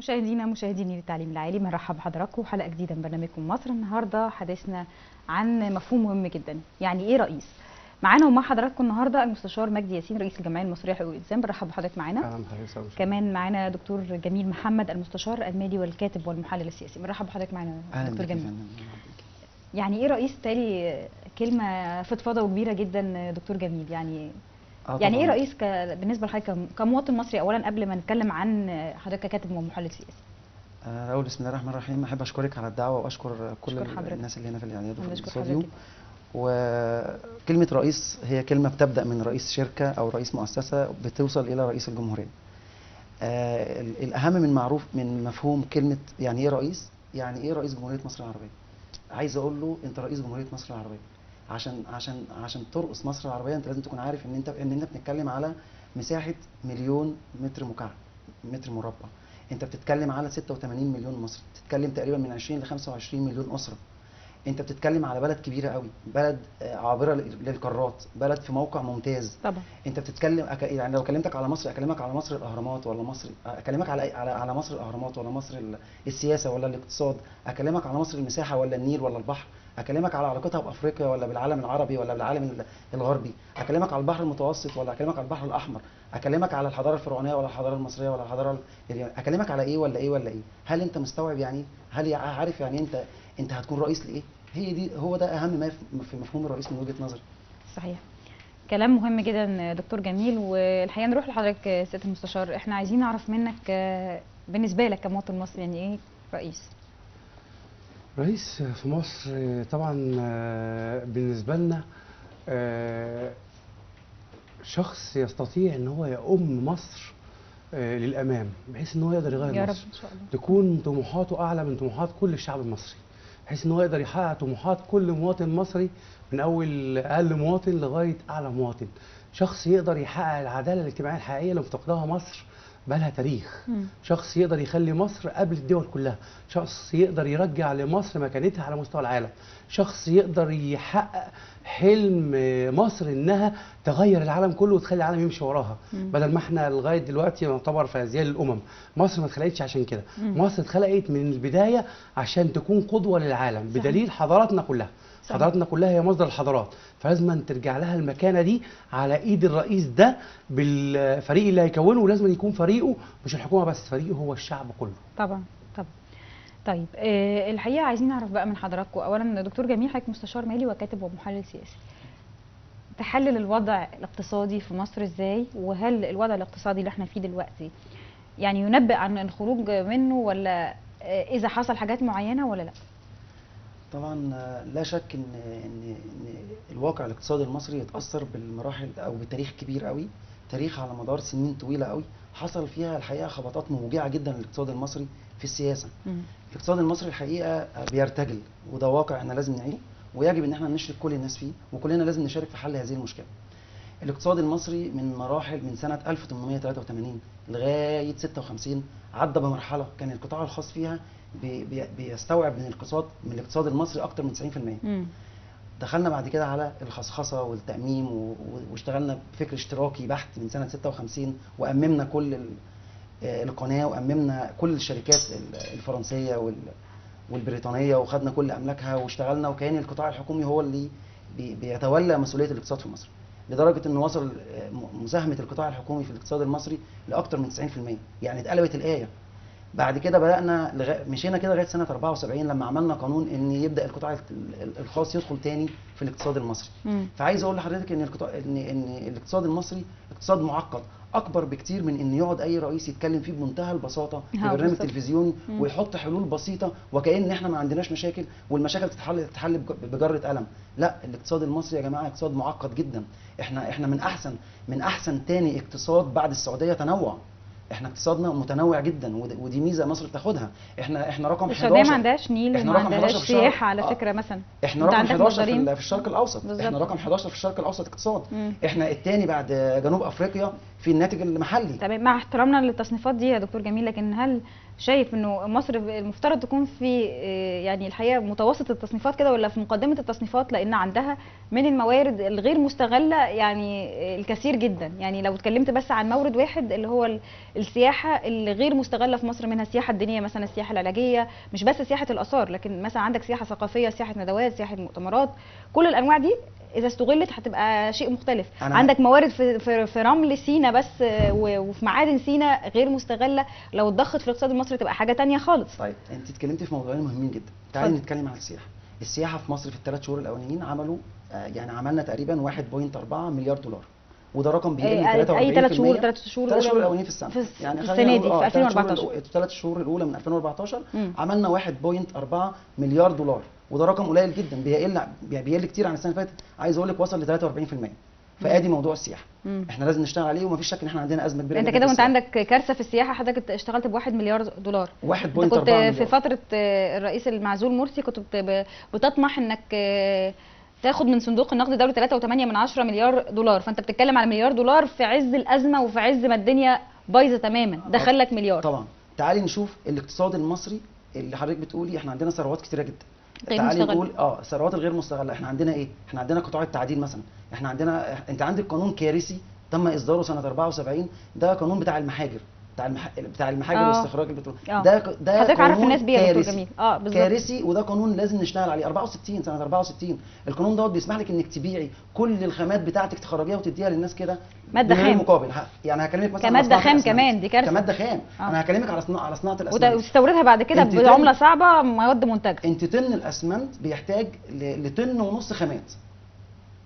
مشاهديني للتعليم العالي، مرحبا بحضراتكم وحلقه جديده من برنامجكم مصر. النهارده حديثنا عن مفهوم مهم جدا، يعني ايه رئيس. معانا ومع حضراتكم النهارده المستشار مجدي ياسين رئيس الجمعيه المصريه لحقوق الانسان. برحب بحضرتك معانا. اهلا بحضرتك. كمان معانا دكتور جميل محمد المستشار المالي والكاتب والمحلل السياسي. مرحبا بحضرتك معانا دكتور جميل. يعني ايه رئيس؟ تالي كلمه فضفاضه وكبيره جدا دكتور جميل. يعني ايه رئيس بالنسبه لحضرتك كمواطن مصري اولا، قبل ما نتكلم عن حضرتك ككاتب ومحلل سياسي؟ اقول بسم الله الرحمن الرحيم. احب اشكرك على الدعوه واشكر كل الناس اللي هنا في الاعداد وفي الاستوديو. وكلمه رئيس هي كلمه بتبدا من رئيس شركه او رئيس مؤسسه بتوصل الى رئيس الجمهوريه. الاهم من معروف من مفهوم كلمه يعني ايه رئيس. يعني ايه رئيس جمهوريه مصر العربيه؟ عايز اقول له انت رئيس جمهوريه مصر العربيه. عشان ترقص مصر العربيه انت لازم تكون عارف ان انت بنتكلم على مساحه مليون متر مكعب، متر مربع. انت بتتكلم على 86 مليون مصري، بتتكلم تقريبا من 20 ل 25 مليون اسره. انت بتتكلم على بلد كبيره قوي، بلد عابره للقارات، بلد في موقع ممتاز. طبعا انت بتتكلم يعني لو كلمتك على مصر اكلمك على مصر الاهرامات ولا مصر، اكلمك على مصر الاهرامات ولا مصر السياسه ولا الاقتصاد، اكلمك على مصر المساحه ولا النيل ولا البحر، اكلمك على علاقتها بافريقيا ولا بالعالم العربي ولا بالعالم الغربي، اكلمك على البحر المتوسط ولا اكلمك على البحر الاحمر، اكلمك على الحضاره الفرعونيه ولا الحضاره المصريه ولا الحضاره اكلمك على ايه ولا ايه ولا ايه. هل انت مستوعب يعني؟ هل عارف يعني انت هتكون رئيس لايه؟ هو ده اهم ما في مفهوم الرئيس من وجهه نظري. صحيح، كلام مهم جدا دكتور جميل. والحقيقه نروح لحضرتك سياده المستشار، احنا عايزين نعرف منك بالنسبه لك كمواطن مصري يعني ايه رئيس؟ رئيس في مصر طبعا بالنسبه لنا شخص يستطيع ان هو يؤم مصر للامام، بحيث ان هو يقدر يغير يا مصر. رب ان شاء الله. تكون طموحاته اعلى من طموحات كل الشعب المصري، بحيث ان هو يقدر يحقق طموحات كل مواطن مصري من اول اقل مواطن لغايه اعلى مواطن. شخص يقدر يحقق العداله الاجتماعيه الحقيقيه اللي مفتقدها مصر بقالها تاريخ. شخص يقدر يخلي مصر قبل الدول كلها، شخص يقدر يرجع لمصر مكانتها على مستوى العالم، شخص يقدر يحقق حلم مصر انها تغير العالم كله وتخلي العالم يمشي وراها. بدل ما احنا لغايه دلوقتي نعتبر في ازيال الامم. مصر ما اتخلقتش عشان كده، مصر اتخلقت من البدايه عشان تكون قدوه للعالم. بدليل حضاراتنا كلها، حضاراتنا كلها هي مصدر الحضارات، فلازم أن ترجع لها المكانه دي على ايد الرئيس ده بالفريق اللي هيكونه. ولازم يكون فريقه مش الحكومه بس، فريقه هو الشعب كله. طبعا. طيب الحقيقه عايزين نعرف بقى من حضراتكم اولا دكتور جميل، حضرتك مستشار مالي وكاتب ومحلل سياسي، تحلل الوضع الاقتصادي في مصر ازاي؟ وهل الوضع الاقتصادي اللي احنا فيه دلوقتي يعني ينبئ عن الخروج منه، ولا اذا حصل حاجات معينه ولا لا؟ طبعا لا شك ان الواقع الاقتصادي المصري يتاثر بالمراحل او بتاريخ كبير قوي، تاريخ على مدار سنين طويله قوي حصل فيها الحقيقه خبطات موجعه جدا للاقتصاد المصري في السياسه. الاقتصاد المصري الحقيقه بيرتجل، وده واقع احنا لازم نعيه ويجب ان احنا نشرك كل الناس فيه، وكلنا لازم نشارك في حل هذه المشكله. الاقتصاد المصري من مراحل من سنه 1883 لغايه 56 عدى بمرحله كان القطاع الخاص فيها بيستوعب من الاقتصاد المصري اكتر من 90%. دخلنا بعد كده على الخصخصه والتاميم واشتغلنا بفكر اشتراكي بحت من سنه 56، واممنا كل القناه واممنا كل الشركات الفرنسيه والبريطانيه وخدنا كل املاكها واشتغلنا، وكان القطاع الحكومي هو اللي بيتولى مسؤوليه الاقتصاد في مصر، لدرجه انه وصل مساهمه القطاع الحكومي في الاقتصاد المصري لاكثر من 90%. يعني اتقلبت الايه. بعد كده بدانا مشينا كده لغايه سنه 74 لما عملنا قانون ان يبدا القطاع الخاص يدخل تاني في الاقتصاد المصري. فعايز اقول لحضرتك ان الاقتصاد المصري اقتصاد معقد اكبر بكتير من ان يقعد اي رئيس يتكلم فيه بمنتهى البساطه في برنامج تلفزيوني ويحط حلول بسيطه وكأن احنا ما عندناش مشاكل والمشاكل تتحل بجره قلم. لا، الاقتصاد المصري يا جماعه اقتصاد معقد جدا. احنا من احسن تاني اقتصاد بعد السعوديه تنوع. احنا اقتصادنا متنوع جدا، ودي ميزه مصر بتاخدها. احنا رقم 11. السعوديه ما عندهاش نيل وما عندهاش سياحه على فكره مثلا. احنا رقم 11 في الشرق الاوسط بالزبط. احنا رقم 11 في الشرق الاوسط اقتصاد. احنا الثاني بعد جنوب افريقيا في الناتج المحلي. تمام، مع احترامنا للتصنيفات دي يا دكتور جميل، لكن هل شايف انه مصر المفترض تكون في يعني الحقيقه متوسط التصنيفات كده، ولا في مقدمه التصنيفات، لان عندها من الموارد الغير مستغله يعني الكثير جدا؟ يعني لو اتكلمت بس عن مورد واحد اللي هو السياحه اللي غير مستغله في مصر، منها السياحه الدينيه مثلا، السياحه العلاجيه، مش بس سياحه الاثار، لكن مثلا عندك سياحه ثقافيه، سياحه ندوات، سياحه مؤتمرات، كل الانواع دي اذا استغلت هتبقى شيء مختلف. عندك موارد في رمل سينا بس وفي معادن سينا غير مستغله، لو اتضخت في الاقتصاد المصري تبقى حاجه تانية خالص. طيب انت اتكلمتي في موضوعين مهمين جدا، تعالي نتكلم عن السياحه. السياحه في مصر في الثلاث شهور الاولانيين يعني عملنا تقريبا 1.4 مليار دولار، وده رقم بيقل 43%. اي 3 شهور؟ 3 شهور الاولانيين في السنه، يعني السنه دي في 2014. الثلاث شهور الاولى من 2014 عملنا 1.4 مليار دولار، وده رقم قليل جدا، بيقل كتير عن السنه اللي فاتت. عايز اقول لك وصل ل 43%. فادي موضوع السياحه احنا لازم نشتغل عليه، ومفيش شك ان احنا عندنا ازمه كبيره. انت كده وانت عندك كارثه في السياحه، حضرتك اشتغلت ب 1 مليار دولار. 1.4 كنت مليار. في فتره الرئيس المعزول مرسي كنت بتطمح انك تاخد من صندوق النقد الدولي 3.8 مليار دولار، فانت بتتكلم على مليار دولار في عز الازمه وفي عز ما الدنيا بايظه تماما، دخل لك مليار. طبعا. تعالي نشوف الاقتصاد المصري اللي حضرتك بتقولي احنا عندنا ثروات كتيره جدا. تعالي نقول الثروات الغير مستغله. احنا عندنا ايه؟ احنا عندنا قطاع التعدين مثلا. احنا عندنا، انت عندك قانون كارثي تم اصداره سنه 74، ده قانون بتاع المحاجر، بتاع المحاجر واستخراج البترول. ده حضرتك عارف الناس بيه يا دكتور جميل. بالظبط، كارثي، وده قانون لازم نشتغل عليه. 64 سنه 64 القانون دوت بيسمح لك انك تبيعي كل الخامات بتاعتك، تخرجيها وتديها للناس كده ماده خام مقابل. يعني هكلمك مثلا كماده خام كمان، دي كارثه كماده خام. انا هكلمك على صناعه الاسمنت، وتستوردها بعد كده بعمله صعبه، مواد منتجه. انت طن الاسمنت بيحتاج لطن ونص خامات.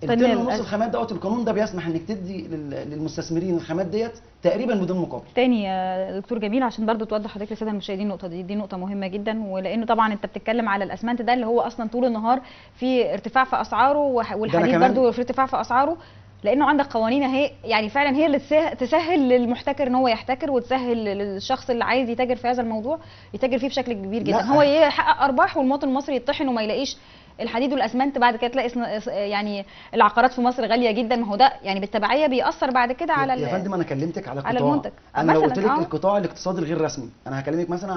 الطن ونص الخامات دوت القانون ده بيسمح انك تدي للمستثمرين الخامات ديت تقريبا بدون مقابل. تاني يا دكتور جميل، عشان برضو توضح حضرتك للساده المشاهدين النقطه دي نقطه مهمه جدا، ولانه طبعا انت بتتكلم على الاسمنت ده اللي هو اصلا طول النهار في ارتفاع في اسعاره، والحديد برضو في ارتفاع في اسعاره، لانه عندك قوانين اهي يعني فعلا هي اللي تسهل للمحتكر ان هو يحتكر، وتسهل للشخص اللي عايز يتاجر في هذا الموضوع يتاجر فيه بشكل كبير جدا. هو يحقق ارباح والمواطن المصري يطحن وما يلاقيش الحديد والاسمنت. بعد كده تلاقي يعني العقارات في مصر غاليه جدا، ما هو ده يعني بالتبعيه بيأثر بعد كده على يا فندم. انا كلمتك على على المنتج. انا لو قلت لك القطاع الاقتصادي الغير رسمي، انا هكلمك مثلا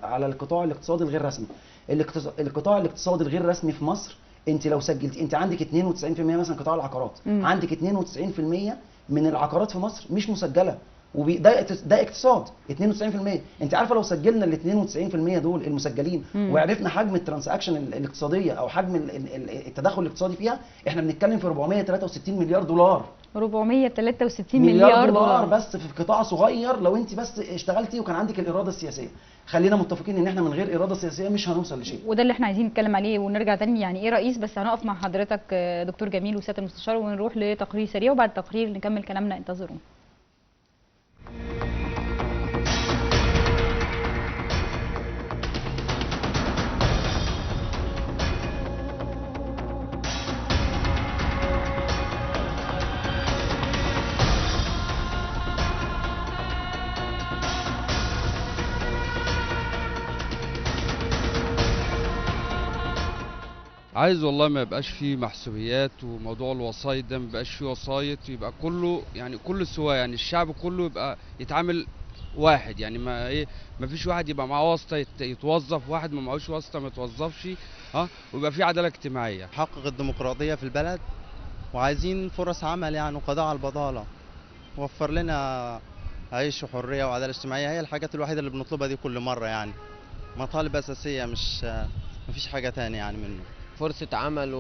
على القطاع الاقتصادي الغير رسمي. القطاع الاقتصادي الغير رسمي في مصر، انت لو سجلت، انت عندك 92% مثلا قطاع العقارات، عندك 92% من العقارات في مصر مش مسجله، ده اقتصاد 92%. انت عارفه لو سجلنا ال 92% دول المسجلين وعرفنا حجم الترانزاكشن الاقتصاديه او حجم التدخل الاقتصادي فيها، احنا بنتكلم في 463 مليار دولار. 463 مليار دولار بس في قطاع صغير. لو انت بس اشتغلتي وكان عندك الاراده السياسيه. خلينا متفقين ان احنا من غير اراده سياسيه مش هنوصل لشيء، وده اللي احنا عايزين نتكلم عليه ونرجع تاني يعني ايه رئيس. بس هنقف مع حضرتك دكتور جميل وسياده المستشار ونروح لتقرير سريع، وبعد التقرير نكمل كلامنا، انتظرونا. عايز والله ما يبقاش فيه محسوبيات، وموضوع الوسايط ده ما يبقاش فيه وسايط، يبقى كله يعني كل سوا، يعني الشعب كله يبقى يتعامل واحد، يعني ما فيش واحد يبقى معاه واسطه يتوظف، واحد ما معهوش واسطه ما يتوظفش، ويبقى في عداله اجتماعيه. حقق الديمقراطيه في البلد، وعايزين فرص عمل يعني وقضاء على البطاله، وفر لنا عيش وحريه وعداله اجتماعيه، هي الحاجات الوحيده اللي بنطلبها دي كل مره، يعني مطالب اساسيه، مش مفيش حاجه تانية يعني منه. فرصة عمل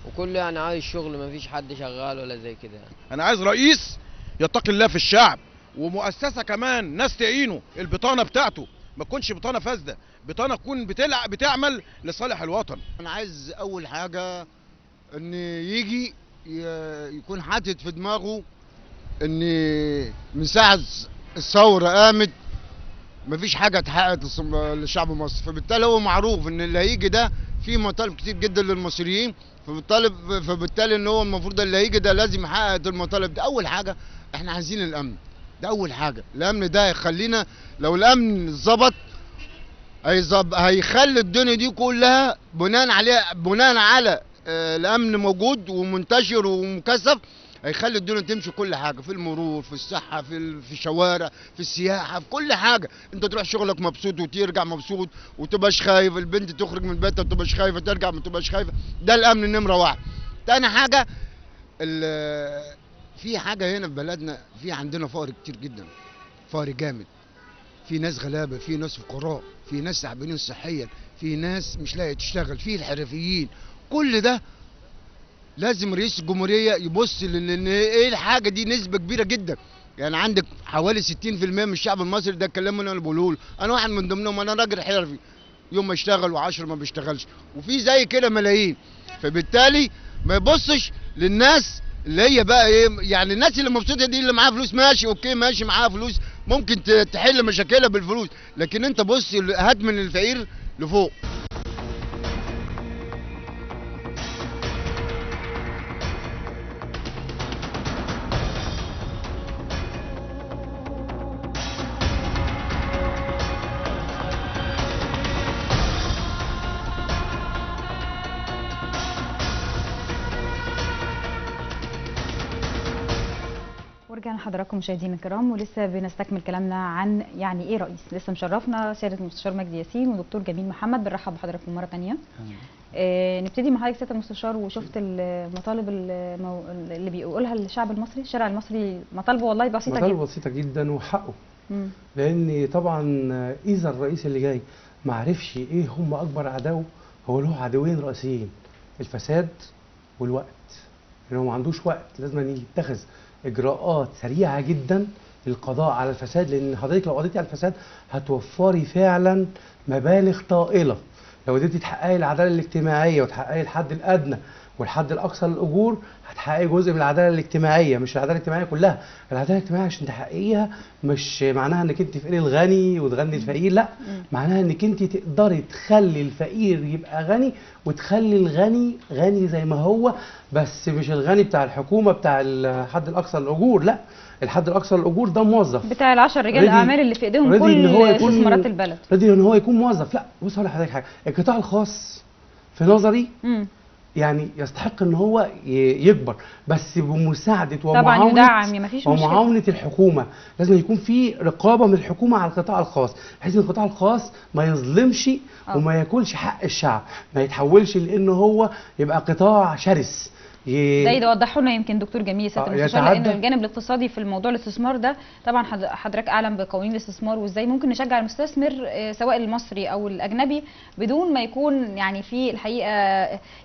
وكله يعني عايز شغل، مفيش حد شغال ولا زي كده يعني. انا عايز رئيس يتقي الله في الشعب، ومؤسسة كمان ناس تعينه، البطانة بتاعته ما تكونش بطانة فاسدة، بطانة تكون بتعمل لصالح الوطن. انا عايز اول حاجة ان يجي يكون حاطط في دماغه ان من ساعة الثورة قامت مفيش حاجه اتحققت للشعب المصري، فبالتالي هو معروف ان اللي هيجي ده فيه مطالب كتير جدا للمصريين، فبالتالي ان هو المفروض اللي هيجي ده لازم يحقق المطالب دي. اول حاجه احنا عايزين الامن، ده اول حاجه. الامن ده هيخلينا، لو الامن اتظبط هيخلي الدنيا دي كلها بناء على الامن موجود ومنتشر ومكثف، هيخلي الدنيا تمشي كل حاجه، في المرور، في الصحه، في الشوارع، في السياحه، في كل حاجه. انت تروح شغلك مبسوط وترجع مبسوط وتبقاش خايف، البنت تخرج من بيتها ما تبقاش خايفه، ترجع ما تبقاش خايفه. ده الامن نمره واحد. تاني حاجه في حاجه هنا في بلدنا، في عندنا فقر كتير جدا، فقر جامد. في ناس غلابه، في ناس فقراء، في ناس تعبانين صحيا، في ناس مش لاقيه تشتغل، في الحرفيين. كل ده لازم رئيس الجمهوريه يبص لان ايه الحاجه دي نسبه كبيره جدا. يعني عندك حوالي 60% من الشعب المصري، ده الكلام اللي انا بقوله له، انا واحد من ضمنهم، انا راجل حرفي، يوم ما اشتغل و10 ما بيشتغلش، وفي زي كده ملايين. فبالتالي ما يبصش للناس اللي هي بقى ايه، يعني الناس اللي مبسوطه دي اللي معاها فلوس ماشي اوكي، ماشي معاها فلوس ممكن تحل مشاكلها بالفلوس، لكن انت بص هات من الفقير لفوق. ورجعنا لحضراتكم مشاهدينا الكرام، ولسه بنستكمل كلامنا عن يعني ايه رئيس. لسه مشرفنا سياده المستشار مجدي ياسين ودكتور جميل محمد، بنرحب بحضراتكم مره ثانيه. نبتدي مع حضرتك سياده المستشار، وشفت المطالب اللي بيقولها الشعب المصري، الشارع المصري مطالبه والله بسيطه جدا. مطالبه بسيطه جدا وحقه. لان طبعا اذا الرئيس اللي جاي ما عرفش ايه هم اكبر اعدائه، هو له عدوين رئيسيين، الفساد والوقت. لانه ما عندوش وقت، لازم يتخذ اجراءات سريعه جدا للقضاء على الفساد، لان حضرتك لو قضيتي على الفساد هتوفري فعلا مبالغ طائله. لو قدرتي تحققي العداله الاجتماعيه وتحققي الحد الادنى والحد الاقصى للاجور، هتحققي جزء من العداله الاجتماعيه، مش العداله الاجتماعيه كلها. العداله الاجتماعيه عشان تحققيها مش معناها انك انت تفقري الغني وتغني الفقير، لا، معناها انك انت تقدري تخلي الفقير يبقى غني وتخلي الغني غني زي ما هو، بس مش الغني بتاع الحكومه بتاع الحد الاقصى للاجور، لا، الحد الاقصى للاجور ده موظف بتاع ال10 رجال الاعمال اللي في ايديهم كل استثمارات البلد، رضي ان هو يكون موظف. لا، بص هقول لحضرتك حاجه، القطاع الخاص في نظري يعني يستحق ان هو يكبر، بس بمساعده طبعا يدعم، ما فيش مشكله، ومعاونه الحكومه. لازم يكون في رقابه من الحكومه على القطاع الخاص، بحيث ان القطاع الخاص ما يظلمش وما ياكلش حق الشعب، ما يتحولش لانه هو يبقى قطاع شرس. ده يوضحوا لنا يمكن دكتور جميل سياده المستشار، لان الجانب الاقتصادي في الموضوع الاستثمار ده طبعا حضرتك اعلم بقوانين الاستثمار، وازاي ممكن نشجع المستثمر سواء المصري او الاجنبي بدون ما يكون يعني في الحقيقه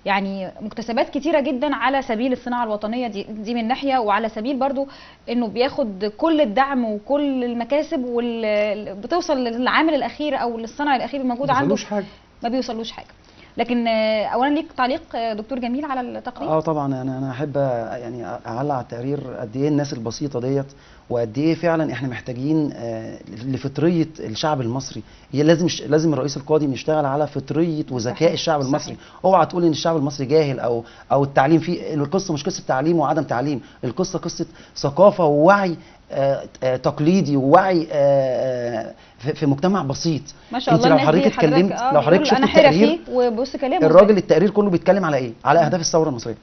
يعني مكتسبات كتيره جدا على سبيل الصناعه الوطنيه دي من ناحيه، وعلى سبيل برضو انه بياخد كل الدعم وكل المكاسب بتوصل للعامل الاخير او للصنع الاخير الموجود عنده، ما بيوصلوش حاجه. لكن اولا ليك تعليق دكتور جميل على التقرير؟ طبعا انا احب يعني اعلق على التقرير قد ايه الناس البسيطه ديت، وقد ايه فعلا احنا محتاجين لفطريه الشعب المصري. هي لازم الرئيس القادم يشتغل على فطريه وذكاء الشعب المصري. اوعى تقول ان الشعب المصري جاهل او التعليم فيه، القصه مش قصه تعليم وعدم تعليم، القصه قصه ثقافه ووعي تقليدي ووعي في مجتمع بسيط. ما شاء الله. انت لو حضرتك اتكلمت، لو حضرتك شفت التقرير وبص كلامه، الراجل التقرير كله بيتكلم على ايه؟ على اهداف الثوره المصريه،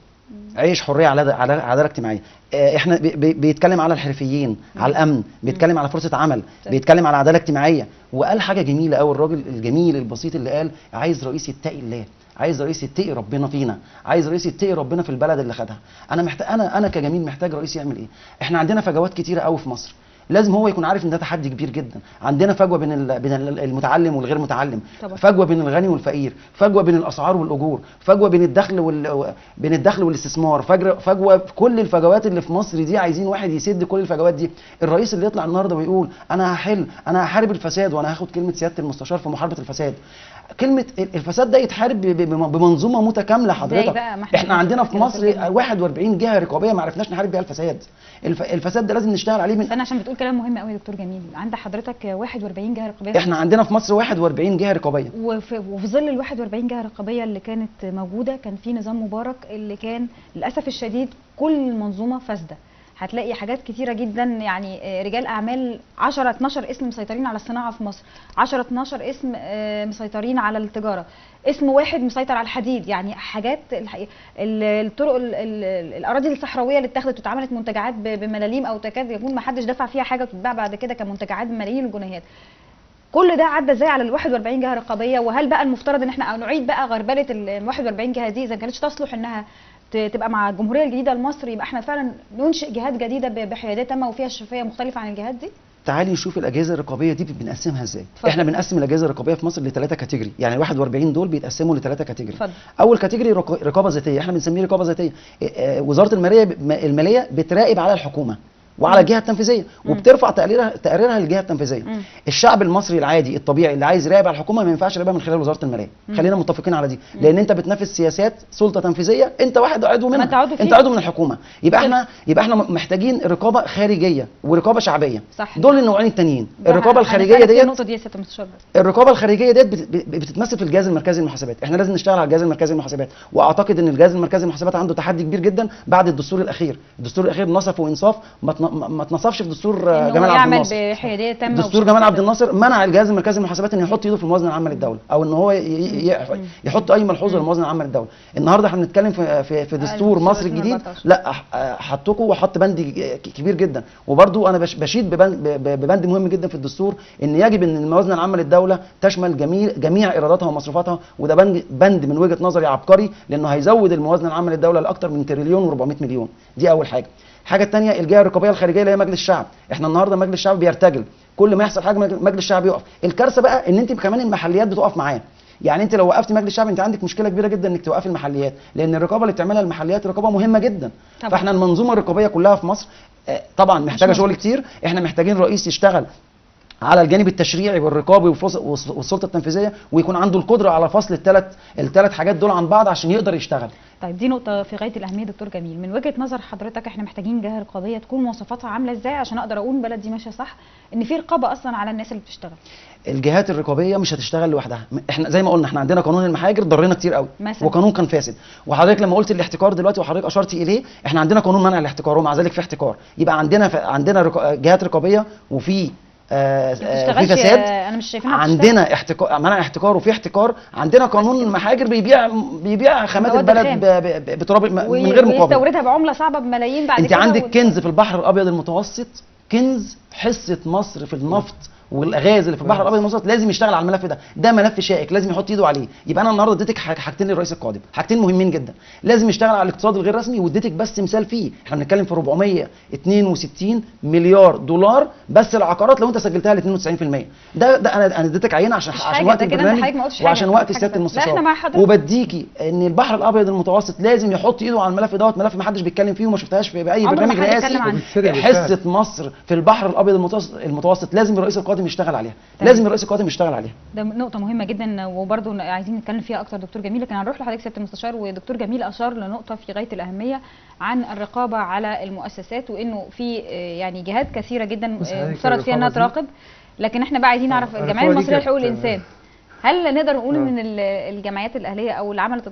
عيش، حريه، عداله اجتماعيه. احنا بيتكلم على الحرفيين، على الامن، بيتكلم على فرصه عمل، بيتكلم على عداله اجتماعيه. وقال حاجه جميله قوي الراجل الجميل البسيط اللي قال عايز رئيس يتقي الله، عايز رئيس يتقي ربنا فينا، عايز رئيس يتقي ربنا في البلد اللي خدها. انا كجميل محتاج رئيس يعمل ايه؟ احنا عندنا فجوات كتيره قوي في مصر، لازم هو يكون عارف ان ده تحدي كبير جدا. عندنا فجوه بين المتعلم والغير متعلم، فجوه بين الغني والفقير، فجوه بين الاسعار والاجور، فجوه بين الدخل والاستثمار، فجوه في كل الفجوات اللي في مصر دي. عايزين واحد يسد كل الفجوات دي. الرئيس اللي يطلع النهارده ويقول انا هحارب الفساد، وانا هاخد كلمه سياده المستشار في محاربه الفساد. كلمه الفساد ده يتحارب بمنظومه متكامله حضرتك. احنا عندنا في مصر 41 جهه رقابيه ما عرفناش نحارب بيها الفساد. الفساد ده لازم نشتغل عليه استنى عشان بتقول كلام مهم قوي يا دكتور جميل. عند حضرتك 41 جهه رقابيه، احنا عندنا في مصر 41 جهه رقابيه، وفي ظل ال 41 جهه رقابيه اللي كانت موجوده كان في نظام مبارك اللي كان للاسف الشديد كل المنظومه فاسده. هتلاقي حاجات كتيره جدا، يعني رجال اعمال 10 12 اسم مسيطرين على الصناعه في مصر، 10 12 اسم مسيطرين على التجاره، اسم واحد مسيطر على الحديد. يعني حاجات الطرق الاراضي الصحراويه اللي اتاخدت واتعملت منتجعات بملاليم او تكاد يكون ما حدش دفع فيها حاجه وتتباع بعد كده كمنتجعات بملايين الجنيهات. كل ده عدى ازاي على ال 41 جهه رقابيه؟ وهل بقى المفترض ان احنا نعيد بقى غربله ال 41 جهه دي اذا كانتش تصلح انها تبقى مع الجمهوريه الجديده لمصر، يبقى احنا فعلا ننشئ جهات جديده بحياديه تامه وفيها شفافيه مختلفه عن الجهات دي؟ تعالي نشوف الاجهزه الرقابيه دي بنقسمها ازاي. احنا بنقسم الاجهزه الرقابيه في مصر لثلاثه كاتيجوري، يعني 41 دول بيتقسموا لثلاثه كاتيجوري. اول كاتيجوري رقابه ذاتيه، احنا بنسميه رقابه ذاتيه. وزاره الماليه بتراقب على الحكومه وعلى الجهه التنفيذيه وبترفع تقريرها للجهه التنفيذيه. الشعب المصري العادي الطبيعي اللي عايز يراقب على الحكومه ما ينفعش يراقبها من خلال وزاره الماليه. خلينا متفقين على دي، لان انت بتنفذ سياسات سلطه تنفيذيه، انت واحد عضو منها، انت عضو من الحكومه. يبقى احنا محتاجين رقابه خارجيه ورقابه شعبيه. صح. دول النوعين التانيين. الرقابه الخارجيه ديت، النقطه دي يا سياده المستشار، الرقابه الخارجيه ديت بتتمثل في الجهاز المركزي للمحاسبات. احنا لازم نشتغل على الجهاز المركزي للمحاسبات، واعتقد ان الجهاز المركزي للمحاسبات عنده تحدي كبير جدا بعد الدستور الاخير. الدستور الاخير نصف وانصاف، ما اتنصفش في دستور جمال عبد الناصر. يعمل بحياديه تامه. دستور جمال عبد الناصر منع الجهاز المركزي للمحاسبات انه يحط ايده في الموازنه العامه للدوله، او ان هو يحط اي ملحوظه للموازنه العامه للدوله. النهارده احنا بنتكلم في دستور مصر الجديد، لا حطكم وحط بند كبير جدا. وبرده انا بشيد ببند مهم جدا في الدستور، ان يجب ان الموازنه العامه للدوله تشمل جميع ايراداتها ومصروفاتها، وده بند من وجهه نظري عبقري، لانه هيزود الموازنه العامه للدوله لاكثر من تريليون و400 مليون. دي اول حاجه. الحاجه الثانيه الجهه الرقابيه الخارجيه اللي هي مجلس الشعب. احنا النهارده مجلس الشعب بيرتجل، كل ما يحصل حاجه مجلس الشعب يقف. الكارثه بقى ان انت كمان المحليات بتقف معاه. يعني انت لو وقفت مجلس الشعب انت عندك مشكله كبيره جدا انك توقفي المحليات، لان الرقابه اللي بتعملها المحليات رقابه مهمه جدا. طبعا. فاحنا المنظومه الرقابيه كلها في مصر طبعا محتاجه شغل كتير. احنا محتاجين رئيس يشتغل على الجانب التشريعي والرقابي والسلطه التنفيذيه، ويكون عنده القدره على فصل الثلاث حاجات دول عن بعض عشان يقدر يشتغل. طيب دي نقطه في غايه الاهميه دكتور جميل. من وجهه نظر حضرتك احنا محتاجين جهه رقابيه تكون مواصفاتها عامله ازاي عشان اقدر اقول بلد دي ماشيه صح، ان في رقابه اصلا على الناس اللي بتشتغل؟ الجهات الرقابيه مش هتشتغل لوحدها. احنا زي ما قلنا احنا عندنا قانون المحاجر ضرنا كتير قوي مثلا، وقانون كان فاسد. وحضرتك لما قلت الاحتكار دلوقتي وحضرتك اشرتي اليه، احنا عندنا قانون منع الاحتكار ومع ذلك في احتكار. يبقى عندنا جهات رقابيه وفي في فساد. انا مش شايفينها عندنا منع احتكار وفي احتكار. عندنا قانون محاجر بيبيع خامات البلد بتراب من غير مقابل، ويستوردها بعمله صعبه بملايين بعد كده. انت عندك كنز في البحر الابيض المتوسط، كنز حصه مصر في النفط والغاز اللي في البحر الابيض المتوسط لازم يشتغل على الملف ده ملف شائك لازم يحط ايده عليه. يبقى انا النهارده اديتك حاجتين للرئيس القادم، حاجتين مهمين جدا. لازم يشتغل على الاقتصاد الغير رسمي، واديتك بس مثال فيه. احنا بنتكلم في 462 مليار دولار بس العقارات لو انت سجلتها ل 92%. ده انا اديتك عينه عشان وقت البرنامج وعشان وقت سياده المستشار. وبديكي ان البحر الابيض المتوسط لازم يحط ايده على الملف دوت، ملف ما حدش بيتكلم فيه وما شفتهاش في باي برنامج رئاسي. حصه مصر في البحر الابيض المتوسط لازم الرئيس القادم يشتغل عليها. لازم الرئيس القادم يشتغل عليها. ده نقطه مهمه جدا وبرده عايزين نتكلم فيها اكتر دكتور جميل، لكن هنروح لحضرتك سياده المستشار. ودكتور جميل اشار لنقطه في غايه الاهميه عن الرقابه على المؤسسات، وانه في يعني جهات كثيره جدا مفترض فيها انها تراقب. لكن احنا بقى عايزين نعرف الجمعيه المصريه لحقوق الانسان، هل نقدر نقول ان الجمعيات الاهليه او اللي عملت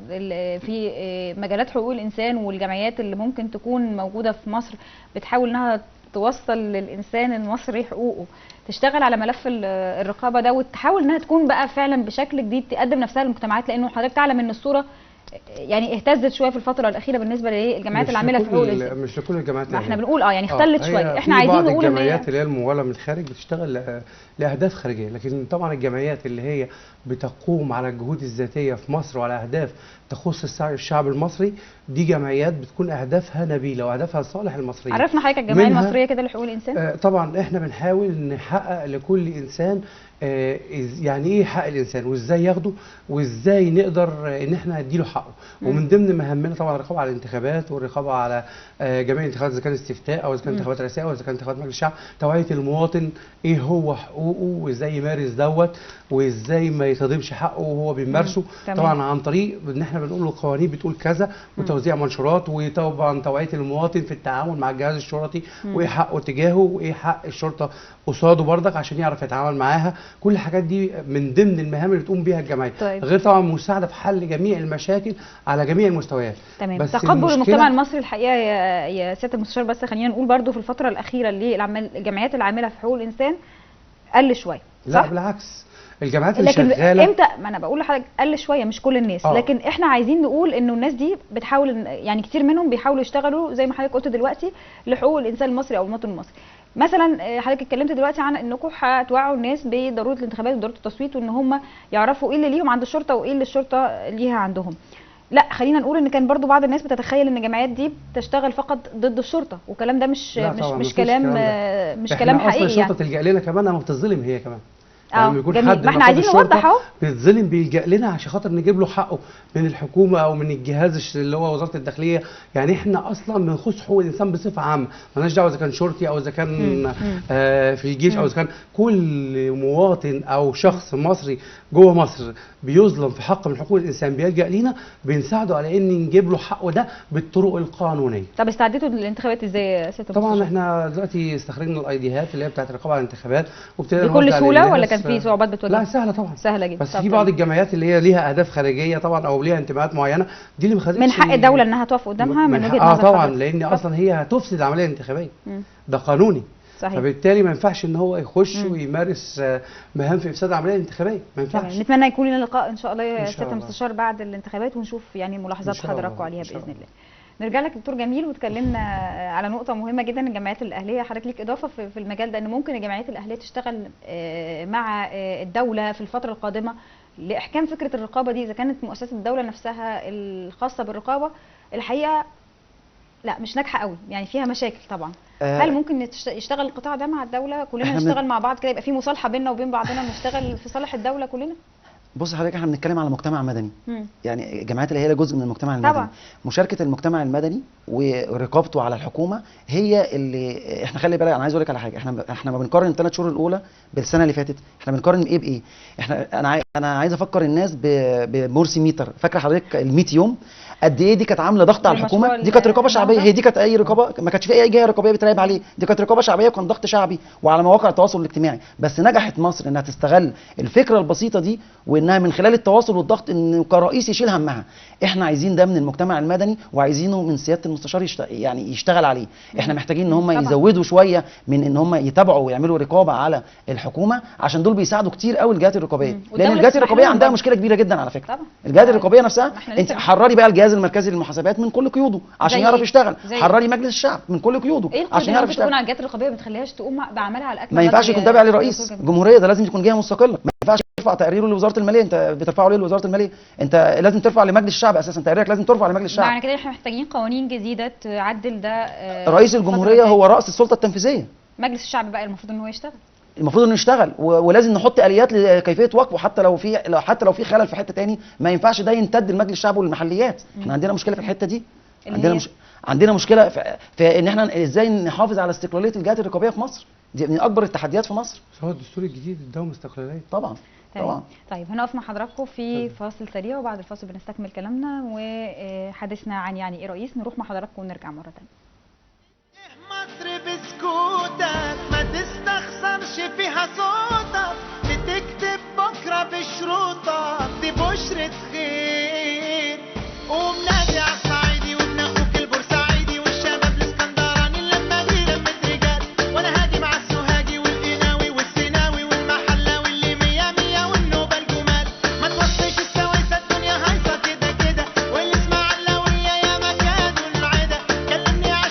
في مجالات حقوق الانسان والجمعيات اللي ممكن تكون موجوده في مصر بتحاول انها توصل للانسان المصري حقوقه تشتغل على ملف الرقابه ده، وتحاول انها تكون بقى فعلا بشكل جديد تقدم نفسها للمجتمعات؟ لانه حضرتك تعلم ان الصوره يعني اهتزت شويه في الفتره الاخيره بالنسبه للجمعيات اللي عامله في حقوق الانسان. مش لكل الجمعيات، احنا بنقول يعني اختلت شويه. احنا عايزين نقول ان الجمعيات اللي هي المموله من الخارج بتشتغل لاهداف خارجيه، لكن طبعا الجمعيات اللي هي بتقوم على الجهود الذاتيه في مصر وعلى اهداف تخص الشعب المصري، دي جمعيات بتكون اهدافها نبيله واهدافها لصالح المصريين. عرفنا حضرتك الجمعيه المصريه كده لحقوق الانسان؟ طبعا احنا بنحاول نحقق لكل انسان يعني ايه حق الانسان وازاي ياخده وازاي نقدر ان احنا نديله حقه. ومن ضمن مهمنا طبعا الرقابه على الانتخابات والرقابه على جميع الانتخابات، اذا كان استفتاء او اذا كان انتخابات رئاسيه او اذا كان انتخابات مجلس الشعب. توعيه المواطن ايه هو حقوقه وازاي يمارس دوت وازاي ما يتهضمش حقه وهو بيمارسه. طبعا عن طريق ان احنا بنقول له القوانين بتقول كذا، وتوزيع منشورات، وطبعا توعيه المواطن في التعامل مع الجهاز الشرطي وايه حقه تجاهه وايه حق الشرطه قصاده برضك عشان يعرف يتعامل معاها. كل الحاجات دي من ضمن المهام اللي تقوم بيها الجمعيه. طيب. غير طبعا مساعده في حل جميع المشاكل المواطن على جميع المستويات. تمام. بس تقبل المشكلة- المجتمع المصري الحقيقه يا سياده المستشار، بس خلينا نقول برضو في الفتره الاخيره اللي الجمعيات العامله في حقوق الانسان قل شويه، لا صح؟ بالعكس، الجامعات اللي لكن شغاله امتى؟ ما انا بقول لحضرتك قل شويه، مش كل الناس، لكن احنا عايزين نقول انه الناس دي بتحاول، يعني كتير منهم بيحاولوا يشتغلوا زي ما حضرتك قلت دلوقتي لحقوق الانسان المصري او المواطن المصري. مثلا حضرتك اتكلمت دلوقتي عن انكم هتوعوا الناس بضروره الانتخابات وضروره التصويت، وان هم يعرفوا ايه اللي ليهم عند الشرطه وايه اللي الشرطه ليها عندهم. لا، خلينا نقول ان كان برضو بعض الناس بتتخيل ان الجمعيات دي بتشتغل فقط ضد الشرطه، والكلام ده مش كلام مش كلام حقيقي. اصلا الشرطه يعني تلجأ لنا كمان لما بتظلم هي كمان. لما يكون جميل. حد ما احنا عايزين نوضح اهو، بيتظلم بيلجأ لنا عشان خاطر نجيب له حقه من الحكومه او من الجهاز اللي هو وزاره الداخليه. يعني احنا اصلا بنخص حقوق الانسان بصفه عامه، مالناش دعوه اذا كان شرطي او اذا كان في الجيش او اذا كان كل مواطن او شخص مصري جوه مصر بيظلم في حق من حقوق الانسان بيلجأ لينا، بنساعده على ان نجيب له حقه ده بالطرق القانونيه. طب استعديتوا للانتخابات ازاي يا سياده طبعا المستشار؟ احنا دلوقتي استخرجنا الايديهات اللي هي بتاعت الرقابه على الانتخابات وابتدينا بكل نوزع سهوله للناس. ولا كان في صعوبات بتواجه؟ لا سهله طبعا، سهله جدا. بس في بعض الجمعيات اللي هي ليها اهداف خارجيه طبعا او ليها انتماءات معينه، دي اللي ما خدتش من حق الدوله انها تقف قدامها من وجهه نظر طبعا حضرتك. لان اصلا هي هتفسد العمليه الانتخابيه، ده قانوني. صحيح. فبالتالي ما ينفعش ان هو يخش ويمارس مهام في افساد العمليه الانتخابيه، ما ينفعش. نتمنى يكون لنا لقاء ان شاء الله يا إن شاء سياده الله. المستشار بعد الانتخابات ونشوف يعني ملاحظات إن شاء حضراتكم الله. عليها إن شاء باذن الله. الله. نرجع لك دكتور جميل، واتكلمنا على نقطه مهمه جدا، الجمعيات الاهليه. حضرتك ليك اضافه في المجال ده، ان ممكن الجمعيات الاهليه تشتغل مع الدوله في الفتره القادمه لاحكام فكره الرقابه دي، اذا كانت مؤسسه الدوله نفسها الخاصه بالرقابه الحقيقه لا مش ناجحه قوي، يعني فيها مشاكل طبعا. هل ممكن يشتغل القطاع ده مع الدوله، كلنا نشتغل مع بعض كده، يبقى في مصالحه بيننا وبين بعضنا، نشتغل في صالح الدوله كلنا؟ بص حضرتك، احنا بنتكلم على مجتمع مدني. يعني الجمعيات اللي هي جزء من المجتمع المدني طبعا. مشاركه المجتمع المدني ورقابته على الحكومه هي اللي احنا، خلي بالك انا عايز اقول لك على حاجه، احنا ما بنقارن الثلاث شهور الاولى بالسنه اللي فاتت، احنا بنقارن ايه بايه. انا عايز افكر الناس بمرسي ميتر. فاكره حضرتك ال 100 يوم قد ايه دي كانت عامله ضغط على الحكومه؟ دي كانت رقابه شعبيه، هي دي كانت اي رقابه، ما كانتش في اي جهه رقابيه بتراقب عليه، دي كانت رقابه شعبيه وكان ضغط شعبي وعلى مواقع التواصل الاجتماعي. بس نجحت مصر انها تستغل الفكره البسيطه دي، وانها من خلال التواصل والضغط انه كرئيس يشيل همها. احنا عايزين ده من المجتمع المدني، وعايزينه من سياده المستشار يعني يشتغل عليه. احنا محتاجين ان هم يزودوا شويه من ان هم يتابعوا ويعملوا رقابه على الحكومه، عشان دول بيساعدوا كتير قوي الجهات الرقابيه، لان الجهات الرقابيه عندها مشكله كبيره جدا على فكره. الجهات الرقابيه نفسها، انت حرري بقى الجهاز المركزي للمحاسبات من كل قيوده عشان يعرف يشتغل، حرري مجلس الشعب من كل قيوده عشان يعرف يشتغل. تكون على الجهات الرقابيه ما بتخليهاش تقوم بعملها على الاكمل. ما ينفعش يكون تابع لرئيس الجمهوريه، ده لازم يكون جهه مستقله. ما ينفعش ترفع تقريره لوزاره الماليه، انت بترفعه ليه لوزاره الماليه؟ انت لازم ترفع لمجلس الشعب، اساسا تقريرك لازم ترفع لمجلس الشعب. معنى كده احنا محتاجين قوانين جديده تعدل ده. رئيس الجمهوريه هو راس السلطه التنفيذيه. مجلس الشعب بقى المفروض ان هو يشتغل، المفروض انه يشتغل، ولازم نحط اليات لكيفيه وقفه، حتى لو في خلل في حته تاني ما ينفعش ده يمتد لمجلس الشعب والمحليات. احنا عندنا مشكله في الحته دي، عندنا مشكله في ان احنا ازاي نحافظ على استقلاليه الجهات الرقابيه في مصر. دي من اكبر التحديات في مصر. هو الدستور الجديد اداهم استقلاليه طبعا. طبعا. طيب هنقف مع حضراتكم في فاصل سريع، وبعد الفاصل بنستكمل كلامنا وحديثنا عن يعني ايه رئيس. نروح مع حضراتكم ونرجع مره ثانيه. مصر بسكوتك ما تستخسرش فيها صوتك، بتكتب بكره بشروطك، دي بشرة خير. قوم نادي على الصعيدي وابن اخوك البورسعيدي والشباب الاسكندراني، اللمه دي لمه رجال، وانا هاجي مع السوهاجي والقناوي والسيناوي والمحلاوي اللي مية مية والنوبه الجمال. ما توصيش السويسه الدنيا هايصه كده كده، والاسماعيلاويه يا مكان والعدا. كلمني على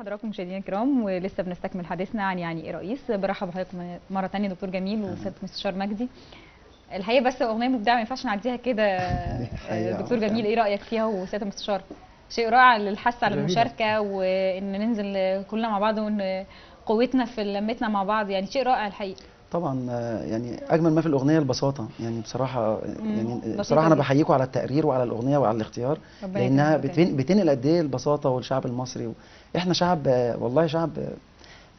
حضراتكم مشاهدينا الكرام، ولسه بنستكمل حديثنا عن يعني ايه رئيس. برحب بحضراتكم مره ثانيه دكتور جميل وسياده المستشار مجدي. الحقيقه بس اغنيه مبدعه ما ينفعش نعديها كده. دكتور جميل ايه رايك فيها وسياده المستشار؟ شيء رائع للحث على المشاركه وان ننزل كلنا مع بعض وان قوتنا في لمتنا مع بعض، يعني شيء رائع الحقيقه. طبعا يعني اجمل ما في الاغنيه البساطه، يعني بصراحه يعني بصراحه جدا. انا بحييكم على التقرير وعلى الاغنيه وعلى الاختيار، لانها بتنقل قد ايه البساطه والشعب المصري. احنا شعب والله شعب